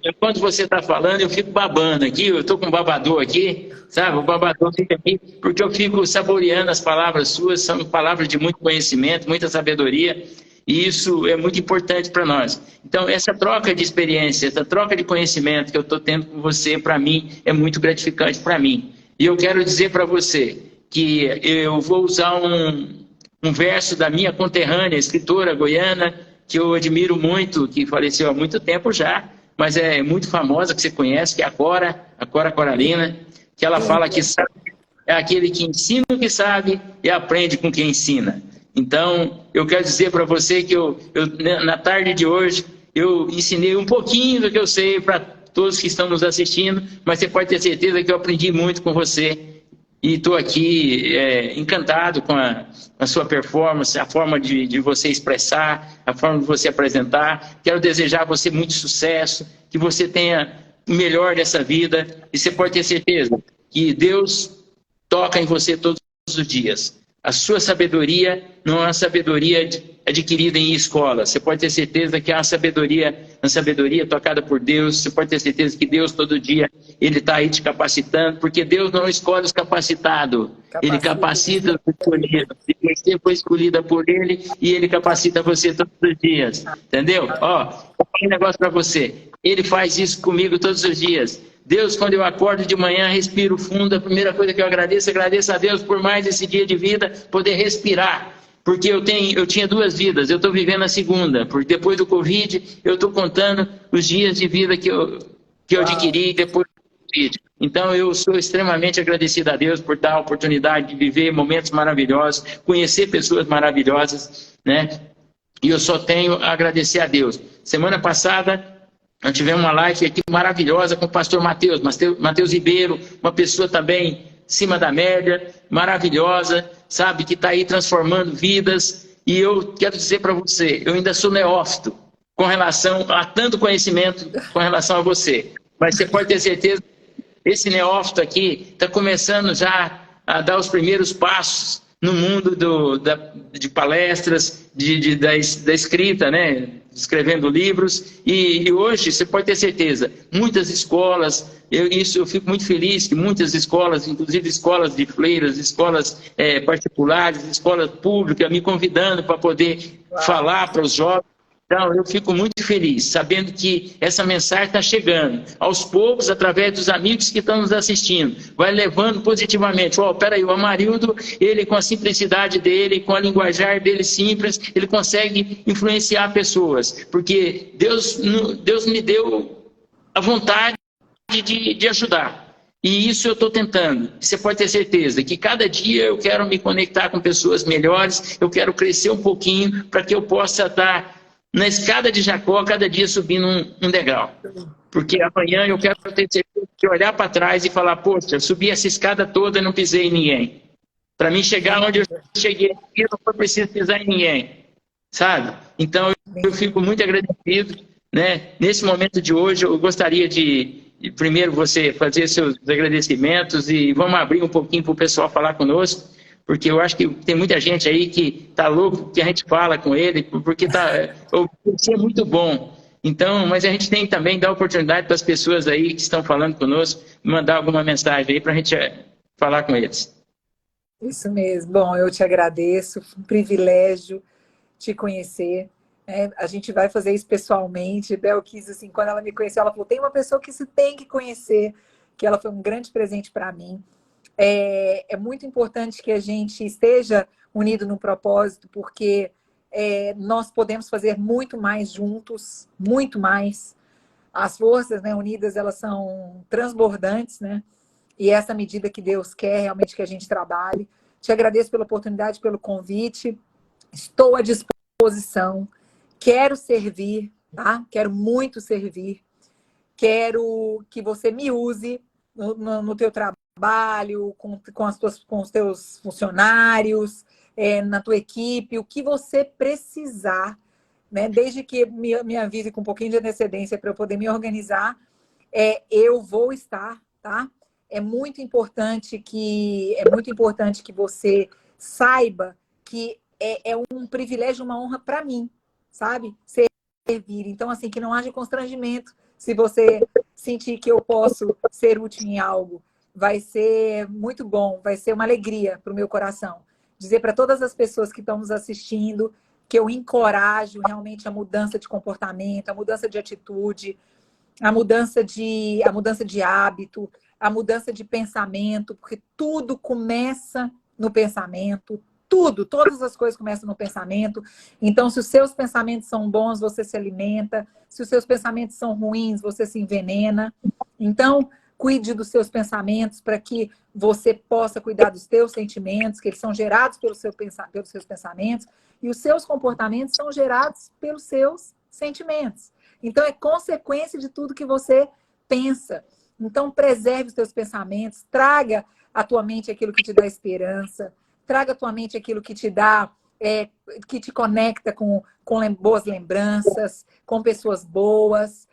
enquanto você está falando, eu fico babando aqui, eu estou com um babador aqui, sabe? O babador fica aqui, porque eu fico saboreando as palavras suas, são palavras de muito conhecimento, muita sabedoria, e isso é muito importante para nós. Então, essa troca de experiência, essa troca de conhecimento que eu estou tendo com você, para mim, é muito gratificante para mim. E eu quero dizer para você que eu vou usar um verso da minha conterrânea, escritora goiana, que eu admiro muito, que faleceu há muito tempo já, mas é muito famosa, que você conhece, que é a Cora Coralina, que ela fala que sabe, é aquele que ensina o que sabe e aprende com quem ensina. Então, eu quero dizer para você que na tarde de hoje, eu ensinei um pouquinho do que eu sei para todos que estão nos assistindo, mas você pode ter certeza que eu aprendi muito com você. E estou aqui encantado com a sua performance, a forma de você expressar, a forma de você apresentar. Quero desejar a você muito sucesso, que você tenha o melhor dessa vida. E você pode ter certeza que Deus toca em você todos os dias. A sua sabedoria não é uma sabedoria adquirida em escola. Você pode ter certeza que é uma sabedoria tocada por Deus. Você pode ter certeza que Deus todo dia Ele está aí te capacitando, porque Deus não escolhe os capacitados. Ele capacita os escolhidos. Você foi escolhida por Ele e Ele capacita você todos os dias. Entendeu? Ó, um negócio para você. Ele faz isso comigo todos os dias. Deus, quando eu acordo de manhã, respiro fundo, a primeira coisa que eu agradeço a Deus por mais esse dia de vida, poder respirar. Porque eu tinha 2 vidas, eu estou vivendo a segunda. Porque depois do Covid, eu estou contando os dias de vida que eu adquiri depois do Covid. Então, eu sou extremamente agradecido a Deus por dar a oportunidade de viver momentos maravilhosos, conhecer pessoas maravilhosas, né? E eu só tenho a agradecer a Deus. Semana passada, nós tivemos uma live aqui maravilhosa com o pastor Mateus Ribeiro, uma pessoa também acima da média, maravilhosa, sabe, que está aí transformando vidas. E eu quero dizer para você, eu ainda sou neófito com relação a tanto conhecimento com relação a você. Mas você pode ter certeza que esse neófito aqui está começando já a dar os primeiros passos no mundo de palestras, da escrita, né? Escrevendo livros, e hoje você pode ter certeza, muitas escolas, eu fico muito feliz que muitas escolas, inclusive escolas de freiras, escolas particulares, escolas públicas, me convidando para poder falar para os jovens. Então, eu fico muito feliz, sabendo que essa mensagem está chegando aos poucos, através dos amigos que estão nos assistindo, vai levando positivamente. Peraí, o Amarildo, ele com a simplicidade dele, com a linguajar dele simples, ele consegue influenciar pessoas, porque Deus me deu a vontade de ajudar. E isso eu estou tentando. Você pode ter certeza que cada dia eu quero me conectar com pessoas melhores, eu quero crescer um pouquinho para que eu possa estar na escada de Jacó, cada dia subindo um degrau. Porque amanhã eu quero ter certeza de olhar para trás e falar, poxa, eu subi essa escada toda e não pisei em ninguém. Para mim chegar onde eu cheguei aqui, eu não foi preciso pisar em ninguém. Sabe? Então eu fico muito agradecido, né? Nesse momento de hoje, eu gostaria de primeiro você fazer seus agradecimentos e vamos abrir um pouquinho para o pessoal falar conosco. Porque eu acho que tem muita gente aí que está louco que a gente fala com ele, porque é muito bom. Então, mas a gente tem que também dar oportunidade para as pessoas aí que estão falando conosco, mandar alguma mensagem aí para a gente falar com eles.
Isso mesmo. Bom, eu te agradeço, foi um privilégio te conhecer. A gente vai fazer isso pessoalmente. Bel quis, assim, quando ela me conheceu, ela falou, tem uma pessoa que se tem que conhecer, que ela foi um grande presente para mim. É muito importante que a gente esteja unido no propósito, porque nós podemos fazer muito mais juntos, muito mais. As forças, né, unidas, elas são transbordantes, né? E essa medida que Deus quer realmente que a gente trabalhe. Te agradeço pela oportunidade, pelo convite. Estou à disposição. Quero servir, tá? Quero muito servir. Quero que você me use no teu trabalho, com os teus funcionários, na tua equipe, o que você precisar, né? Desde que me avise com um pouquinho de antecedência para eu poder me organizar, eu vou estar, tá? É muito importante que você saiba que é um privilégio, uma honra para mim, sabe? Servir. Então, assim, que não haja constrangimento. Se você sentir que eu posso ser útil em algo, vai ser muito bom, vai ser uma alegria para o meu coração. Dizer para todas as pessoas que estão nos assistindo que eu encorajo realmente a mudança de comportamento, a mudança de atitude, a mudança de hábito, a mudança de pensamento, porque tudo começa no pensamento, todas as coisas começam no pensamento. Então, se os seus pensamentos são bons, você se alimenta. Se os seus pensamentos são ruins, você se envenena. Então, cuide dos seus pensamentos para que você possa cuidar dos seus sentimentos, que eles são gerados pelos seus pensamentos, e os seus comportamentos são gerados pelos seus sentimentos. Então, é consequência de tudo que você pensa. Então, preserve os seus pensamentos, traga à tua mente aquilo que te dá esperança, traga à tua mente aquilo que te dá, que te conecta com boas lembranças, com pessoas boas.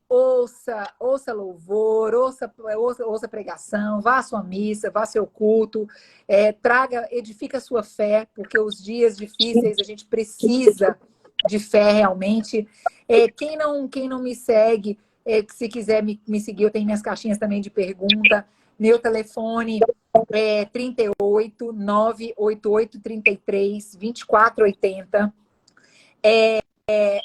Ouça louvor, ouça pregação, vá à sua missa, vá ao seu culto, edifica a sua fé, porque os dias difíceis a gente precisa de fé realmente. Quem não me segue, se quiser me seguir, eu tenho minhas caixinhas também de pergunta. Meu telefone é 38 988 33 2480.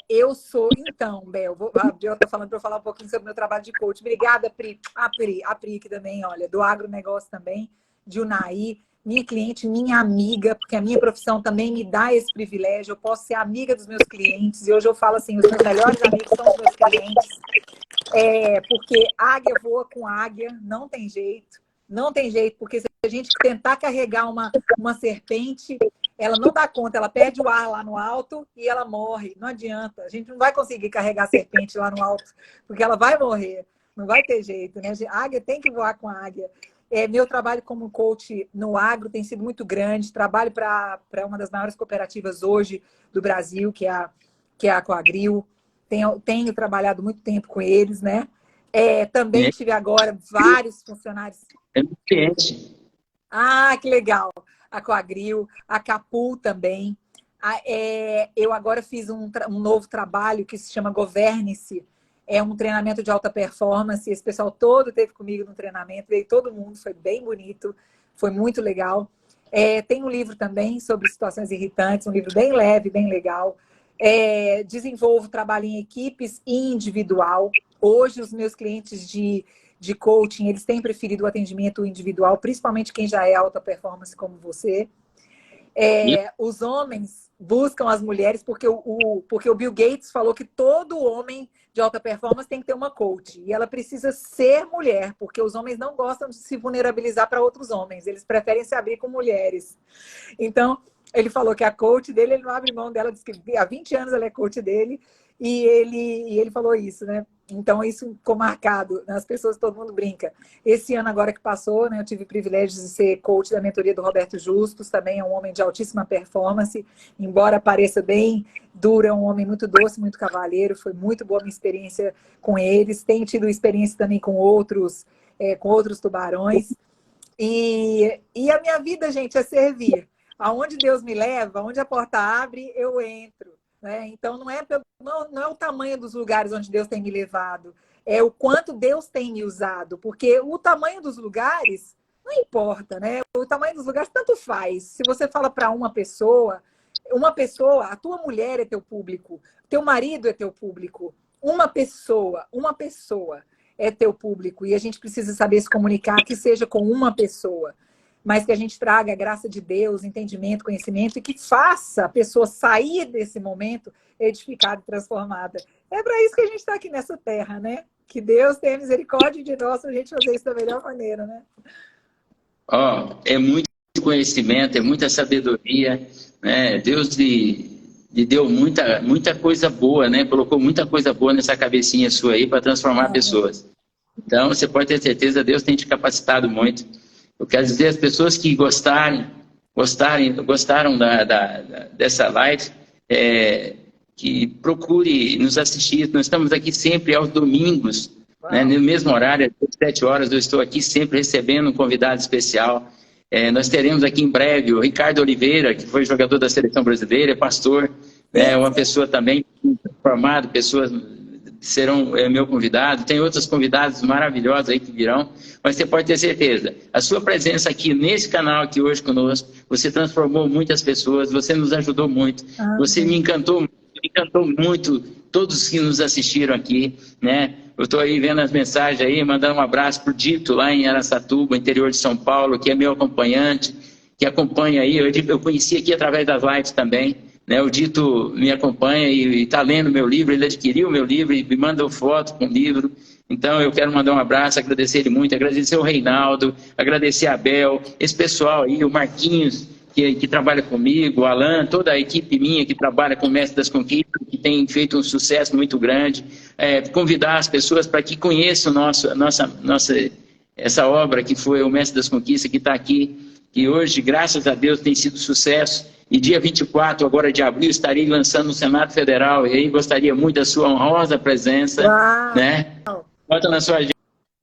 Eu sou, então, Bel, a Bel está falando para eu falar um pouquinho sobre o meu trabalho de coach. Obrigada, Pri. A Pri aqui também, olha, do agronegócio também, de Unai, minha cliente, minha amiga, porque a minha profissão também me dá esse privilégio. Eu posso ser amiga dos meus clientes, e hoje eu falo assim, os meus melhores amigos são os meus clientes. Porque águia voa com águia, não tem jeito. Não tem jeito, porque se a gente tentar carregar uma serpente, ela não dá conta, ela perde o ar lá no alto e ela morre. Não adianta, a gente não vai conseguir carregar a serpente lá no alto, porque ela vai morrer. Não vai ter jeito, né? A águia tem que voar com a águia. Meu trabalho como coach no agro tem sido muito grande. Trabalho para uma das maiores cooperativas hoje do Brasil, que é a Coagril. Tenho trabalhado muito tempo com eles, né? Também tive agora vários funcionários.
É meu cliente.
Ah, que legal! A Coagril, a Capu também. Eu agora fiz um novo trabalho que se chama Governe-se. É um treinamento de alta performance. Esse pessoal todo esteve comigo no treinamento, veio todo mundo, foi bem bonito, foi muito legal. Tem um livro também sobre situações irritantes, um livro bem leve, bem legal. Desenvolvo trabalho em equipes e individual. Hoje, os meus clientes de coaching, eles têm preferido o atendimento individual, principalmente quem já é alta performance como você. Os homens buscam as mulheres porque o Bill Gates falou que todo homem de alta performance tem que ter uma coach. E ela precisa ser mulher, porque os homens não gostam de se vulnerabilizar para outros homens. Eles preferem se abrir com mulheres. Então, ele falou que a coach dele, ele não abre mão dela, diz que há 20 anos ela é coach dele, e ele falou isso, né? Então, isso ficou marcado nas pessoas, todo mundo brinca. Esse ano agora que passou, né, eu tive o privilégio de ser coach da mentoria do Roberto Justus, também é um homem de altíssima performance, embora pareça bem duro, é um homem muito doce, muito cavalheiro, foi muito boa a minha experiência com eles. Tenho tido experiência também com outros tubarões. E a minha vida, gente, é servir. Aonde Deus me leva, onde a porta abre, eu entro. Né? Então, não é o tamanho dos lugares onde Deus tem me levado, é o quanto Deus tem me usado, porque o tamanho dos lugares não importa, né? O tamanho dos lugares tanto faz. Se você fala para uma pessoa, a tua mulher é teu público, teu marido é teu público, uma pessoa é teu público, e a gente precisa saber se comunicar, que seja com uma pessoa, mas que a gente traga a graça de Deus, entendimento, conhecimento, e que faça a pessoa sair desse momento edificada e transformada. É para isso que a gente está aqui nessa terra, né? Que Deus tenha misericórdia de nós para a gente fazer isso da melhor maneira, né?
É muito conhecimento, é muita sabedoria. né? Deus lhe deu muita coisa boa, né? Colocou muita coisa boa nessa cabecinha sua aí para transformar pessoas. Então, você pode ter certeza, Deus tem te capacitado muito. Eu quero dizer, as pessoas que gostaram dessa live, que procure nos assistir. Nós estamos aqui sempre aos domingos, né? No mesmo horário, às 7 horas, eu estou aqui sempre recebendo um convidado especial. Nós teremos aqui em breve o Ricardo Oliveira, que foi jogador da Seleção Brasileira, pastor, uma pessoa também formada, pessoas serão meu convidado. Tem outros convidados maravilhosos aí que virão, mas você pode ter certeza, a sua presença aqui nesse canal aqui hoje conosco, você transformou muitas pessoas, você nos ajudou muito, você me encantou muito, todos que nos assistiram aqui, né? Eu estou aí vendo as mensagens aí, mandando um abraço para o Dito, lá em Araçatuba, interior de São Paulo, que é meu acompanhante, que acompanha aí, eu conheci aqui através das lives também, né? O Dito me acompanha e está lendo meu livro, ele adquiriu meu livro e me mandou foto com o livro. Então eu quero mandar um abraço, agradecer ele muito, agradecer o Reinaldo, agradecer a Abel, esse pessoal aí, o Marquinhos, que trabalha comigo, o Alan, toda a equipe minha que trabalha com o Mestre das Conquistas, que tem feito um sucesso muito grande. Convidar as pessoas para que conheçam essa obra que foi o Mestre das Conquistas, que está aqui, que hoje, graças a Deus, tem sido sucesso. E dia 24 agora de abril estarei lançando no Senado Federal, e aí gostaria muito da sua honrosa presença.
Uau.
Né? Bota na sua agenda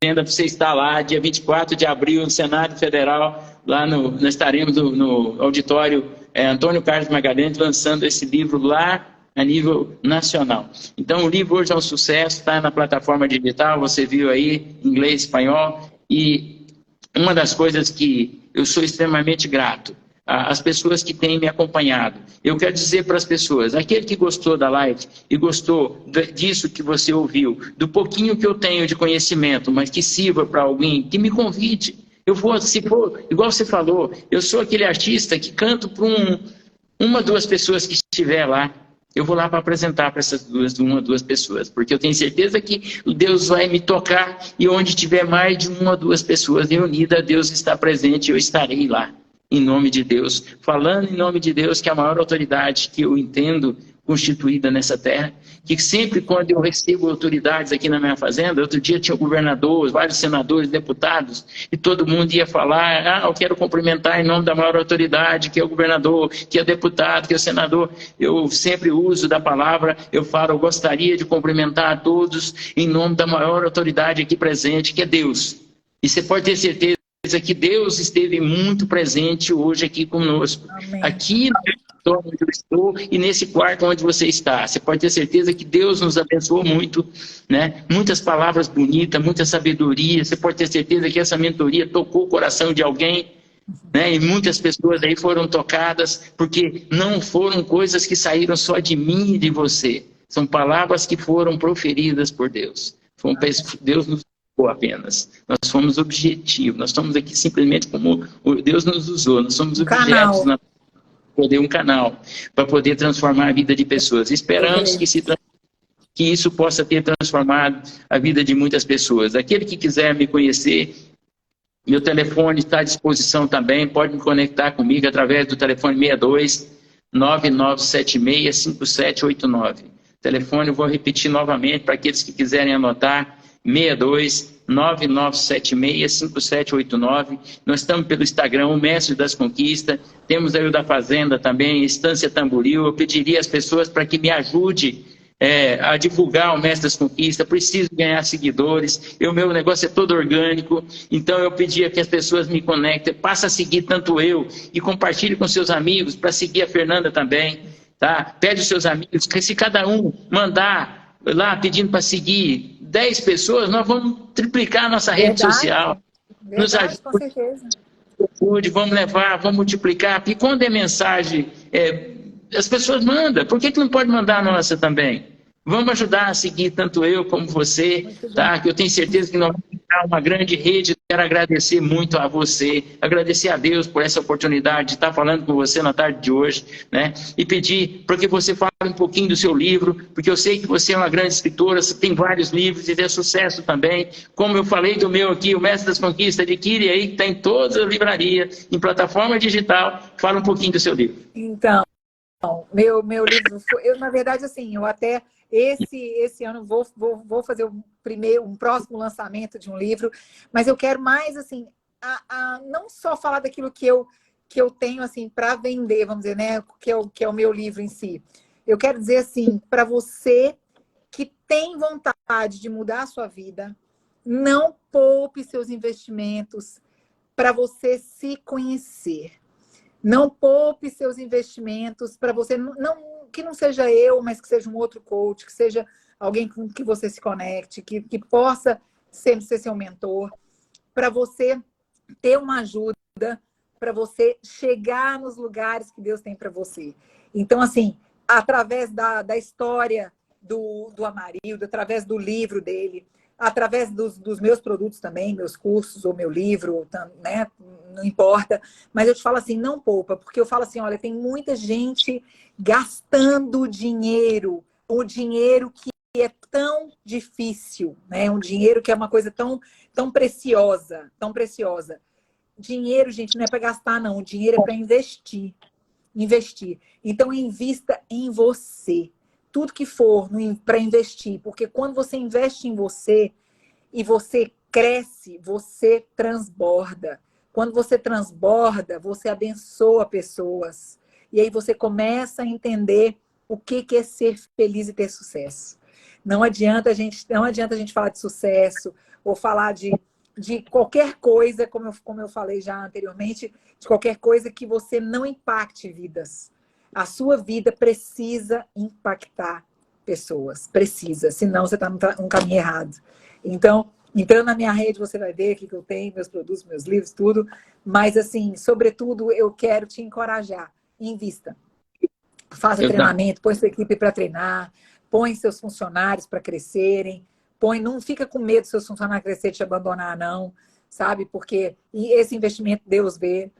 para você estar lá, dia 24 de abril, no Senado Federal, lá nós estaremos no auditório Antônio Carlos Magalhães, lançando esse livro lá a nível nacional. Então, o livro hoje é um sucesso, está na plataforma digital, você viu aí, inglês, espanhol, e uma das coisas que eu sou extremamente grato, as pessoas que têm me acompanhado. Eu quero dizer para as pessoas, aquele que gostou da live e gostou disso que você ouviu, do pouquinho que eu tenho de conhecimento, mas que sirva para alguém, que me convide. Eu vou, se for, igual você falou, eu sou aquele artista que canto para uma, 2 pessoas que estiver lá. Eu vou lá para apresentar para essas 2 pessoas, porque eu tenho certeza que Deus vai me tocar e onde tiver mais de 1 ou 2 pessoas reunidas, Deus está presente e eu estarei lá. Em nome de Deus, falando em nome de Deus, que é a maior autoridade que eu entendo constituída nessa terra, que sempre quando eu recebo autoridades aqui na minha fazenda, outro dia tinha o governador, vários senadores, deputados, e todo mundo ia falar, eu quero cumprimentar em nome da maior autoridade, que é o governador, que é o deputado, que é o senador. Eu sempre uso da palavra, eu falo, eu gostaria de cumprimentar a todos em nome da maior autoridade aqui presente, que é Deus. E você pode ter certeza que Deus esteve muito presente hoje aqui conosco. Amém. Aqui onde eu estou e nesse quarto onde você está. Você pode ter certeza que Deus nos abençoou muito, né? Muitas palavras bonitas, muita sabedoria. Você pode ter certeza que essa mentoria tocou o coração de alguém, né? E muitas pessoas aí foram tocadas, porque não foram coisas que saíram só de mim e de você. São palavras que foram proferidas por Deus. Deus nos apenas. Nós fomos objetivos, nós estamos aqui simplesmente como Deus nos usou, nós somos objetos para poder um canal, para poder transformar a vida de pessoas. Esperamos que isso possa ter transformado a vida de muitas pessoas. Aquele que quiser me conhecer, meu telefone está à disposição também, pode me conectar comigo através do telefone 62 9976 5789. Telefone, eu vou repetir novamente para aqueles que quiserem anotar, 62 9976 5789. Nós estamos pelo Instagram, o Mestre das Conquistas. Temos aí o da Fazenda também, Estância Tamboril. Eu pediria às pessoas para que me ajude a divulgar o Mestre das Conquistas. Preciso ganhar seguidores. O meu negócio é todo orgânico. Então eu pedia que as pessoas me conectem. Passa a seguir tanto eu e compartilhe com seus amigos para seguir a Fernanda também. Tá? Pede aos seus amigos que se cada um mandar lá pedindo para seguir 10 pessoas, nós vamos triplicar a nossa rede social. Nos ajude,
com certeza.
Vamos levar, vamos multiplicar. E quando é mensagem, as pessoas mandam. Por que não pode mandar a nossa também? Vamos ajudar a seguir tanto eu como você, tá? Que eu tenho certeza que nós vamos criar uma grande rede quero agradecer muito a você, agradecer a Deus por essa oportunidade de estar falando com você na tarde de hoje, né? E pedir para que você fale um pouquinho do seu livro, porque eu sei que você é uma grande escritora, você tem vários livros e tem sucesso também. Como eu falei do meu aqui, o Mestre das Conquistas, adquire aí, que está em todas as livrarias, em plataforma digital. Fala um pouquinho do seu livro.
Então, meu livro, eu na verdade, assim, eu até esse ano vou fazer um próximo lançamento de um livro, mas eu quero mais, assim, não só falar daquilo que eu tenho, assim, para vender, vamos dizer, né, que é o meu livro em si. Eu quero dizer, assim, para você que tem vontade de mudar a sua vida, não poupe seus investimentos para você se conhecer. Não poupe seus investimentos para você, que não seja eu, mas que seja um outro coach, que seja alguém com que você se conecte, que possa sempre ser seu mentor, para você ter uma ajuda, para você chegar nos lugares que Deus tem para você. Então, assim, através da história do Amarildo, através do livro dele, através dos meus produtos também, meus cursos ou meu livro, né? Não importa. Mas eu te falo assim, não poupa, porque eu falo assim, olha, tem muita gente gastando dinheiro, o dinheiro que é tão difícil, né? Um dinheiro que é uma coisa tão preciosa, tão preciosa. Dinheiro, gente, não é para gastar, não. O dinheiro é para investir. Investir. Então, invista em você. Tudo que for para investir, porque quando você investe em você e você cresce, você transborda. Quando você transborda, você abençoa pessoas. E aí você começa a entender o que é ser feliz e ter sucesso. Não adianta a gente falar de sucesso ou falar de qualquer coisa, como eu falei já anteriormente, de qualquer coisa que você não impacte vidas. A sua vida precisa impactar pessoas. Precisa, senão você está no caminho errado. Então, entrando na minha rede, você vai ver o que eu tenho, meus produtos, meus livros, tudo. Mas, assim, sobretudo, eu quero te encorajar. Invista. Faça treinamento, põe sua equipe para treinar, põe seus funcionários para crescerem, não fica com medo de seus funcionários crescer e te abandonar, não, sabe? Porque esse investimento Deus vê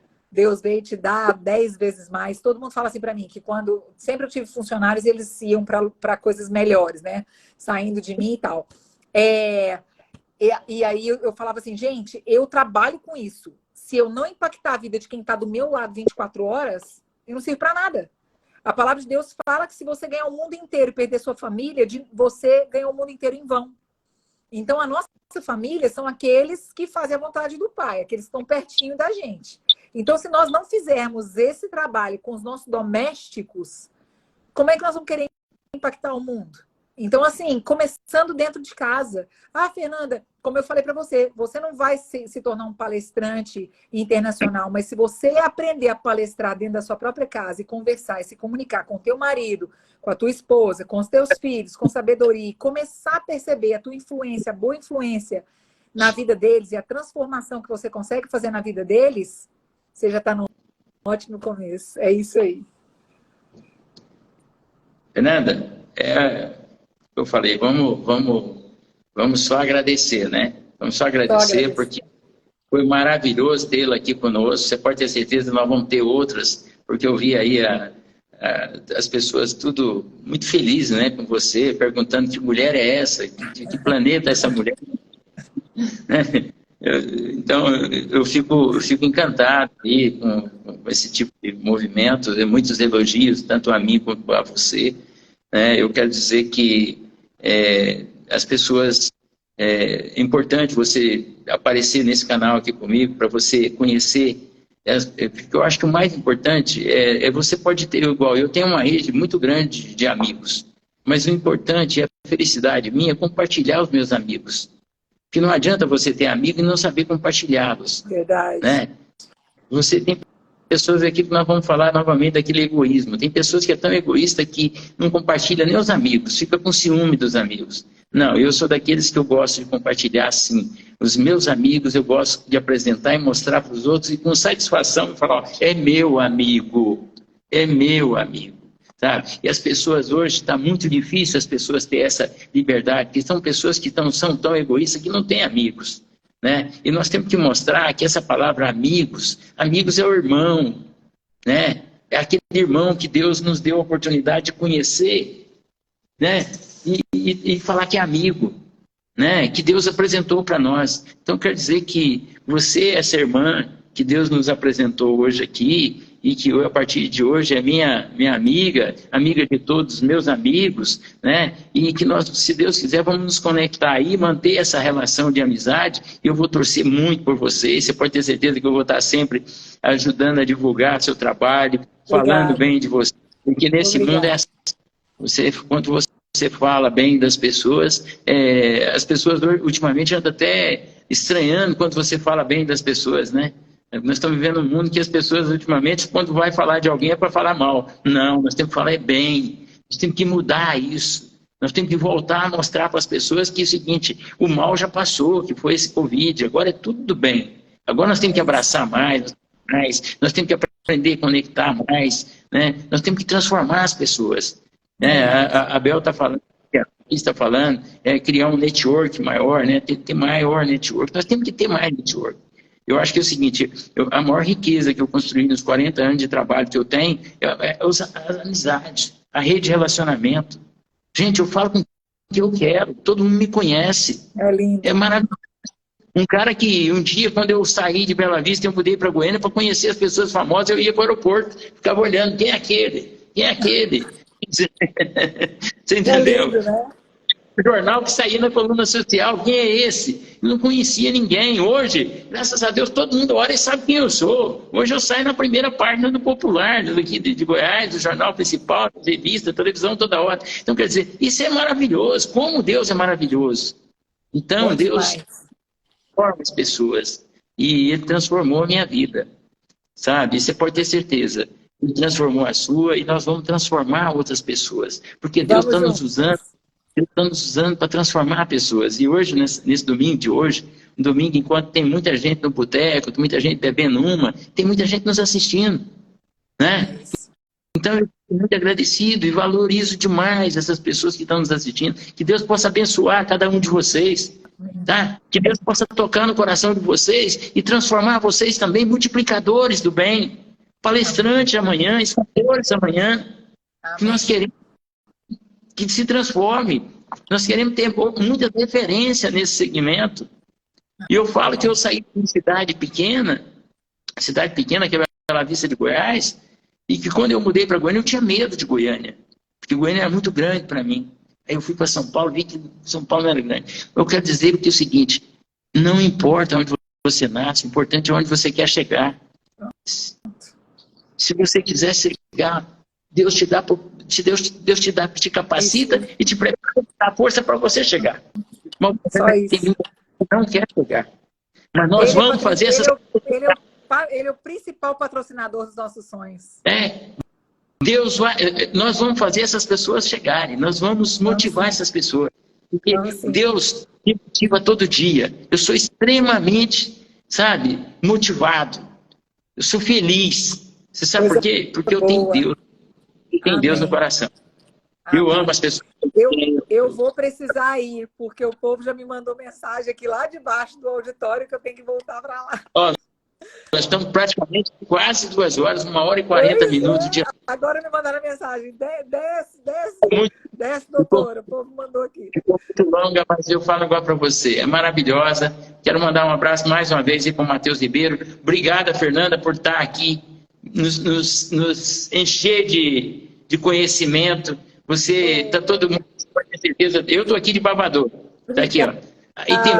e te dá 10 vezes mais. Todo mundo fala assim para mim, que quando sempre eu tive funcionários, eles iam para coisas melhores, né? Saindo de mim e tal. E aí eu falava assim, gente, eu trabalho com isso. Se eu não impactar a vida de quem está do meu lado 24 horas, eu não sirvo para nada. A palavra de Deus fala que se você ganhar o mundo inteiro e perder sua família, você ganhou o mundo inteiro em vão. Então, a nossa família são aqueles que fazem a vontade do Pai, aqueles que estão pertinho da gente. Então, se nós não fizermos esse trabalho com os nossos domésticos, como é que nós vamos querer impactar o mundo? Então, assim, começando dentro de casa. Ah, Fernanda, como eu falei para você, você não vai se tornar um palestrante internacional, mas se você aprender a palestrar dentro da sua própria casa e conversar e se comunicar com o teu marido, com a tua esposa, com os teus filhos, com sabedoria, e começar a perceber a tua influência, a boa influência na vida deles e a transformação que você consegue fazer na vida deles, você já está num ótimo começo. É isso aí.
Fernanda, eu falei, vamos só agradecer, né? Vamos só agradecer, porque foi maravilhoso tê-la aqui conosco. Você pode ter certeza que nós vamos ter outras, porque eu vi aí as pessoas tudo muito felizes, né, com você, perguntando que mulher é essa, de que planeta é essa mulher. Então, eu fico encantado aí com esse tipo de movimento, muitos elogios, tanto a mim quanto a você. Eu quero dizer que as pessoas, é importante você aparecer nesse canal aqui comigo, para você conhecer, porque eu acho que o mais importante você pode ter, igual eu tenho uma rede muito grande de amigos, mas o importante é a felicidade minha, compartilhar os meus amigos. Porque não adianta você ter amigos e não saber compartilhá-los.
Verdade.
Né? Você tem pessoas aqui que nós vamos falar novamente daquele egoísmo. Tem pessoas que é tão egoísta que não compartilha nem os amigos, fica com ciúme dos amigos. Não, eu sou daqueles que eu gosto de compartilhar, sim. Os meus amigos eu gosto de apresentar e mostrar para os outros e com satisfação falar, ó, é meu amigo, é meu amigo. Sabe? E as pessoas hoje, está muito difícil as pessoas terem essa liberdade, porque são pessoas que são tão egoístas que não têm amigos. né? E nós temos que mostrar que essa palavra amigos é o irmão, né? É aquele irmão que Deus nos deu a oportunidade de conhecer, né? E falar que é amigo, né? Que Deus apresentou para nós. Então quer dizer que você, essa irmã que Deus nos apresentou hoje aqui, e que eu, a partir de hoje, é minha amiga de todos os meus amigos, né? E que nós, se Deus quiser, vamos nos conectar aí, manter essa relação de amizade. Eu vou torcer muito por vocês, você pode ter certeza que eu vou estar sempre ajudando a divulgar seu trabalho, falando bem de você, porque nesse mundo é assim. Quando você fala bem das pessoas, as pessoas ultimamente andam até estranhando quando você fala bem das pessoas, né? Nós estamos vivendo um mundo que as pessoas, ultimamente, quando vai falar de alguém, é para falar mal. Não, nós temos que falar bem. Nós temos que mudar isso. Nós temos que voltar a mostrar para as pessoas que é o seguinte, o mal já passou, que foi esse Covid, agora é tudo bem. Agora nós temos que abraçar mais, nós temos que aprender a conectar mais, né? Nós temos que transformar as pessoas. A Bel está falando, a está falando, criar um network maior, né? Ter maior network. Nós temos que ter mais network. Eu acho que é o seguinte, a maior riqueza que eu construí nos 40 anos de trabalho que eu tenho é as amizades, a rede de relacionamento. Gente, eu falo com quem eu quero, todo mundo me conhece.
É lindo.
É maravilhoso. Um cara que um dia, quando eu saí de Bela Vista, eu mudei para Goiânia para conhecer as pessoas famosas, eu ia para o aeroporto, ficava olhando, quem é aquele? Quem é aquele? Você entendeu?
É lindo, né?
O jornal que saía na coluna social, quem é esse? Eu não conhecia ninguém. Hoje, graças a Deus, todo mundo olha e sabe quem eu sou. Hoje eu saio na primeira página do Popular, daqui de Goiás, do jornal principal, da revista, televisão toda hora. Então, quer dizer, isso é maravilhoso. Como Deus é maravilhoso. Então,
Muito
Deus
mais.
transforma as pessoas. E Ele transformou a minha vida. Sabe? Você pode ter certeza. Ele transformou a sua e nós vamos transformar outras pessoas. Porque Deus está nos usando. Ele está nos usando para transformar pessoas. E hoje, nesse domingo de hoje, um domingo enquanto tem muita gente no boteco, tem muita gente bebendo uma, tem muita gente nos assistindo, né? Então, eu estou muito agradecido e valorizo demais essas pessoas que estão nos assistindo. Que Deus possa abençoar cada um de vocês, tá? Que Deus possa tocar no coração de vocês e transformar vocês também multiplicadores do bem, palestrantes amanhã, escritores amanhã, que nós queremos que se transforme. Nós queremos ter muita referência nesse segmento. E eu falo que eu saí de uma cidade pequena que é Bela Vista de Goiás, e que quando eu mudei para Goiânia, eu tinha medo de Goiânia, porque Goiânia era muito grande para mim. Aí eu fui para São Paulo, vi que São Paulo não era grande. Eu quero dizer que é o seguinte, não importa onde você nasce, o importante é onde você quer chegar. Se você quiser chegar, Deus te dá, te capacita e te prepara a força para você chegar. Mas tem gente que não quer chegar. Mas nós vamos fazer essas coisas.
Ele é o principal patrocinador dos nossos sonhos.
Nós vamos fazer essas pessoas chegarem. Nós vamos motivar essas pessoas. Porque Deus me motiva todo dia. Eu sou extremamente, motivado. Eu sou feliz. Você sabe por quê? Porque eu tenho Deus. Tem Deus no coração. Eu amo as pessoas.
Eu vou precisar ir, porque o povo já me mandou mensagem aqui lá debaixo do auditório que eu tenho que voltar para lá.
Nós estamos praticamente quase 2 horas, 1h40 minutos.
Agora me mandaram mensagem. Desce, doutora. O povo mandou aqui.
Ficou muito longa, mas eu falo igual para você. É maravilhosa. Quero mandar um abraço mais uma vez para o Matheus Ribeiro. Obrigada, Fernanda, por estar aqui, nos encher de conhecimento. Você está todo mundo, pode ter certeza. Eu estou aqui de babador. Está aqui, ó. Aí tem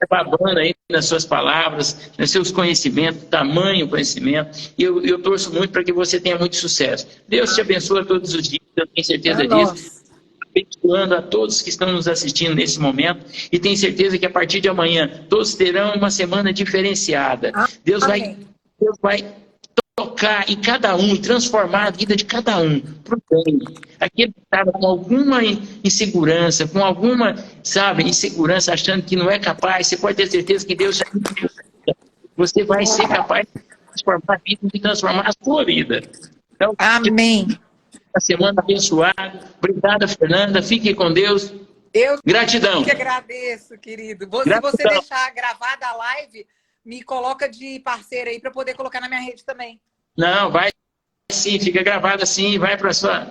babando aí nas suas palavras, nos seus conhecimentos, tamanho conhecimento. E eu torço muito para que você tenha muito sucesso. Deus te abençoe todos os dias, eu tenho certeza disso. Abençoando a todos que estão nos assistindo nesse momento. E tenho certeza que a partir de amanhã todos terão uma semana diferenciada. Deus vai tocar em cada um e transformar a vida de cada um para o bem. Aquele que estava com alguma insegurança, com alguma, insegurança, achando que não é capaz, você pode ter certeza que Deus já você vai ser capaz de transformar a vida e transformar a sua vida. Então,
amém.
Uma semana abençoada. Obrigada, Fernanda. Fique com Deus. Gratidão.
Que agradeço, querido. Se você
Gratidão.
deixar gravada a live, me coloca de parceira aí para poder colocar na minha rede também.
Não, vai sim, fica gravado assim, vai para sua.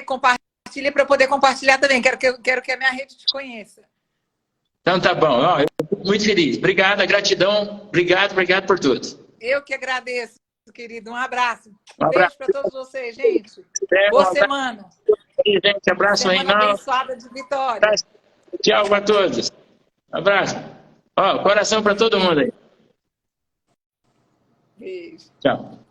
Compartilha para eu poder compartilhar também. Quero que a minha rede te conheça.
Então tá bom. Ó, eu fico muito feliz. Obrigado, gratidão. Obrigado por tudo.
Eu que agradeço, querido. Um abraço.
Um
Beijo
abraço
para todos vocês, gente. Boa semana.
Gente, abraço aí.
Semana abençoada de vitória.
Tchau a todos. Abraço. Ó, coração para todo mundo aí.
Beijo.
Tchau.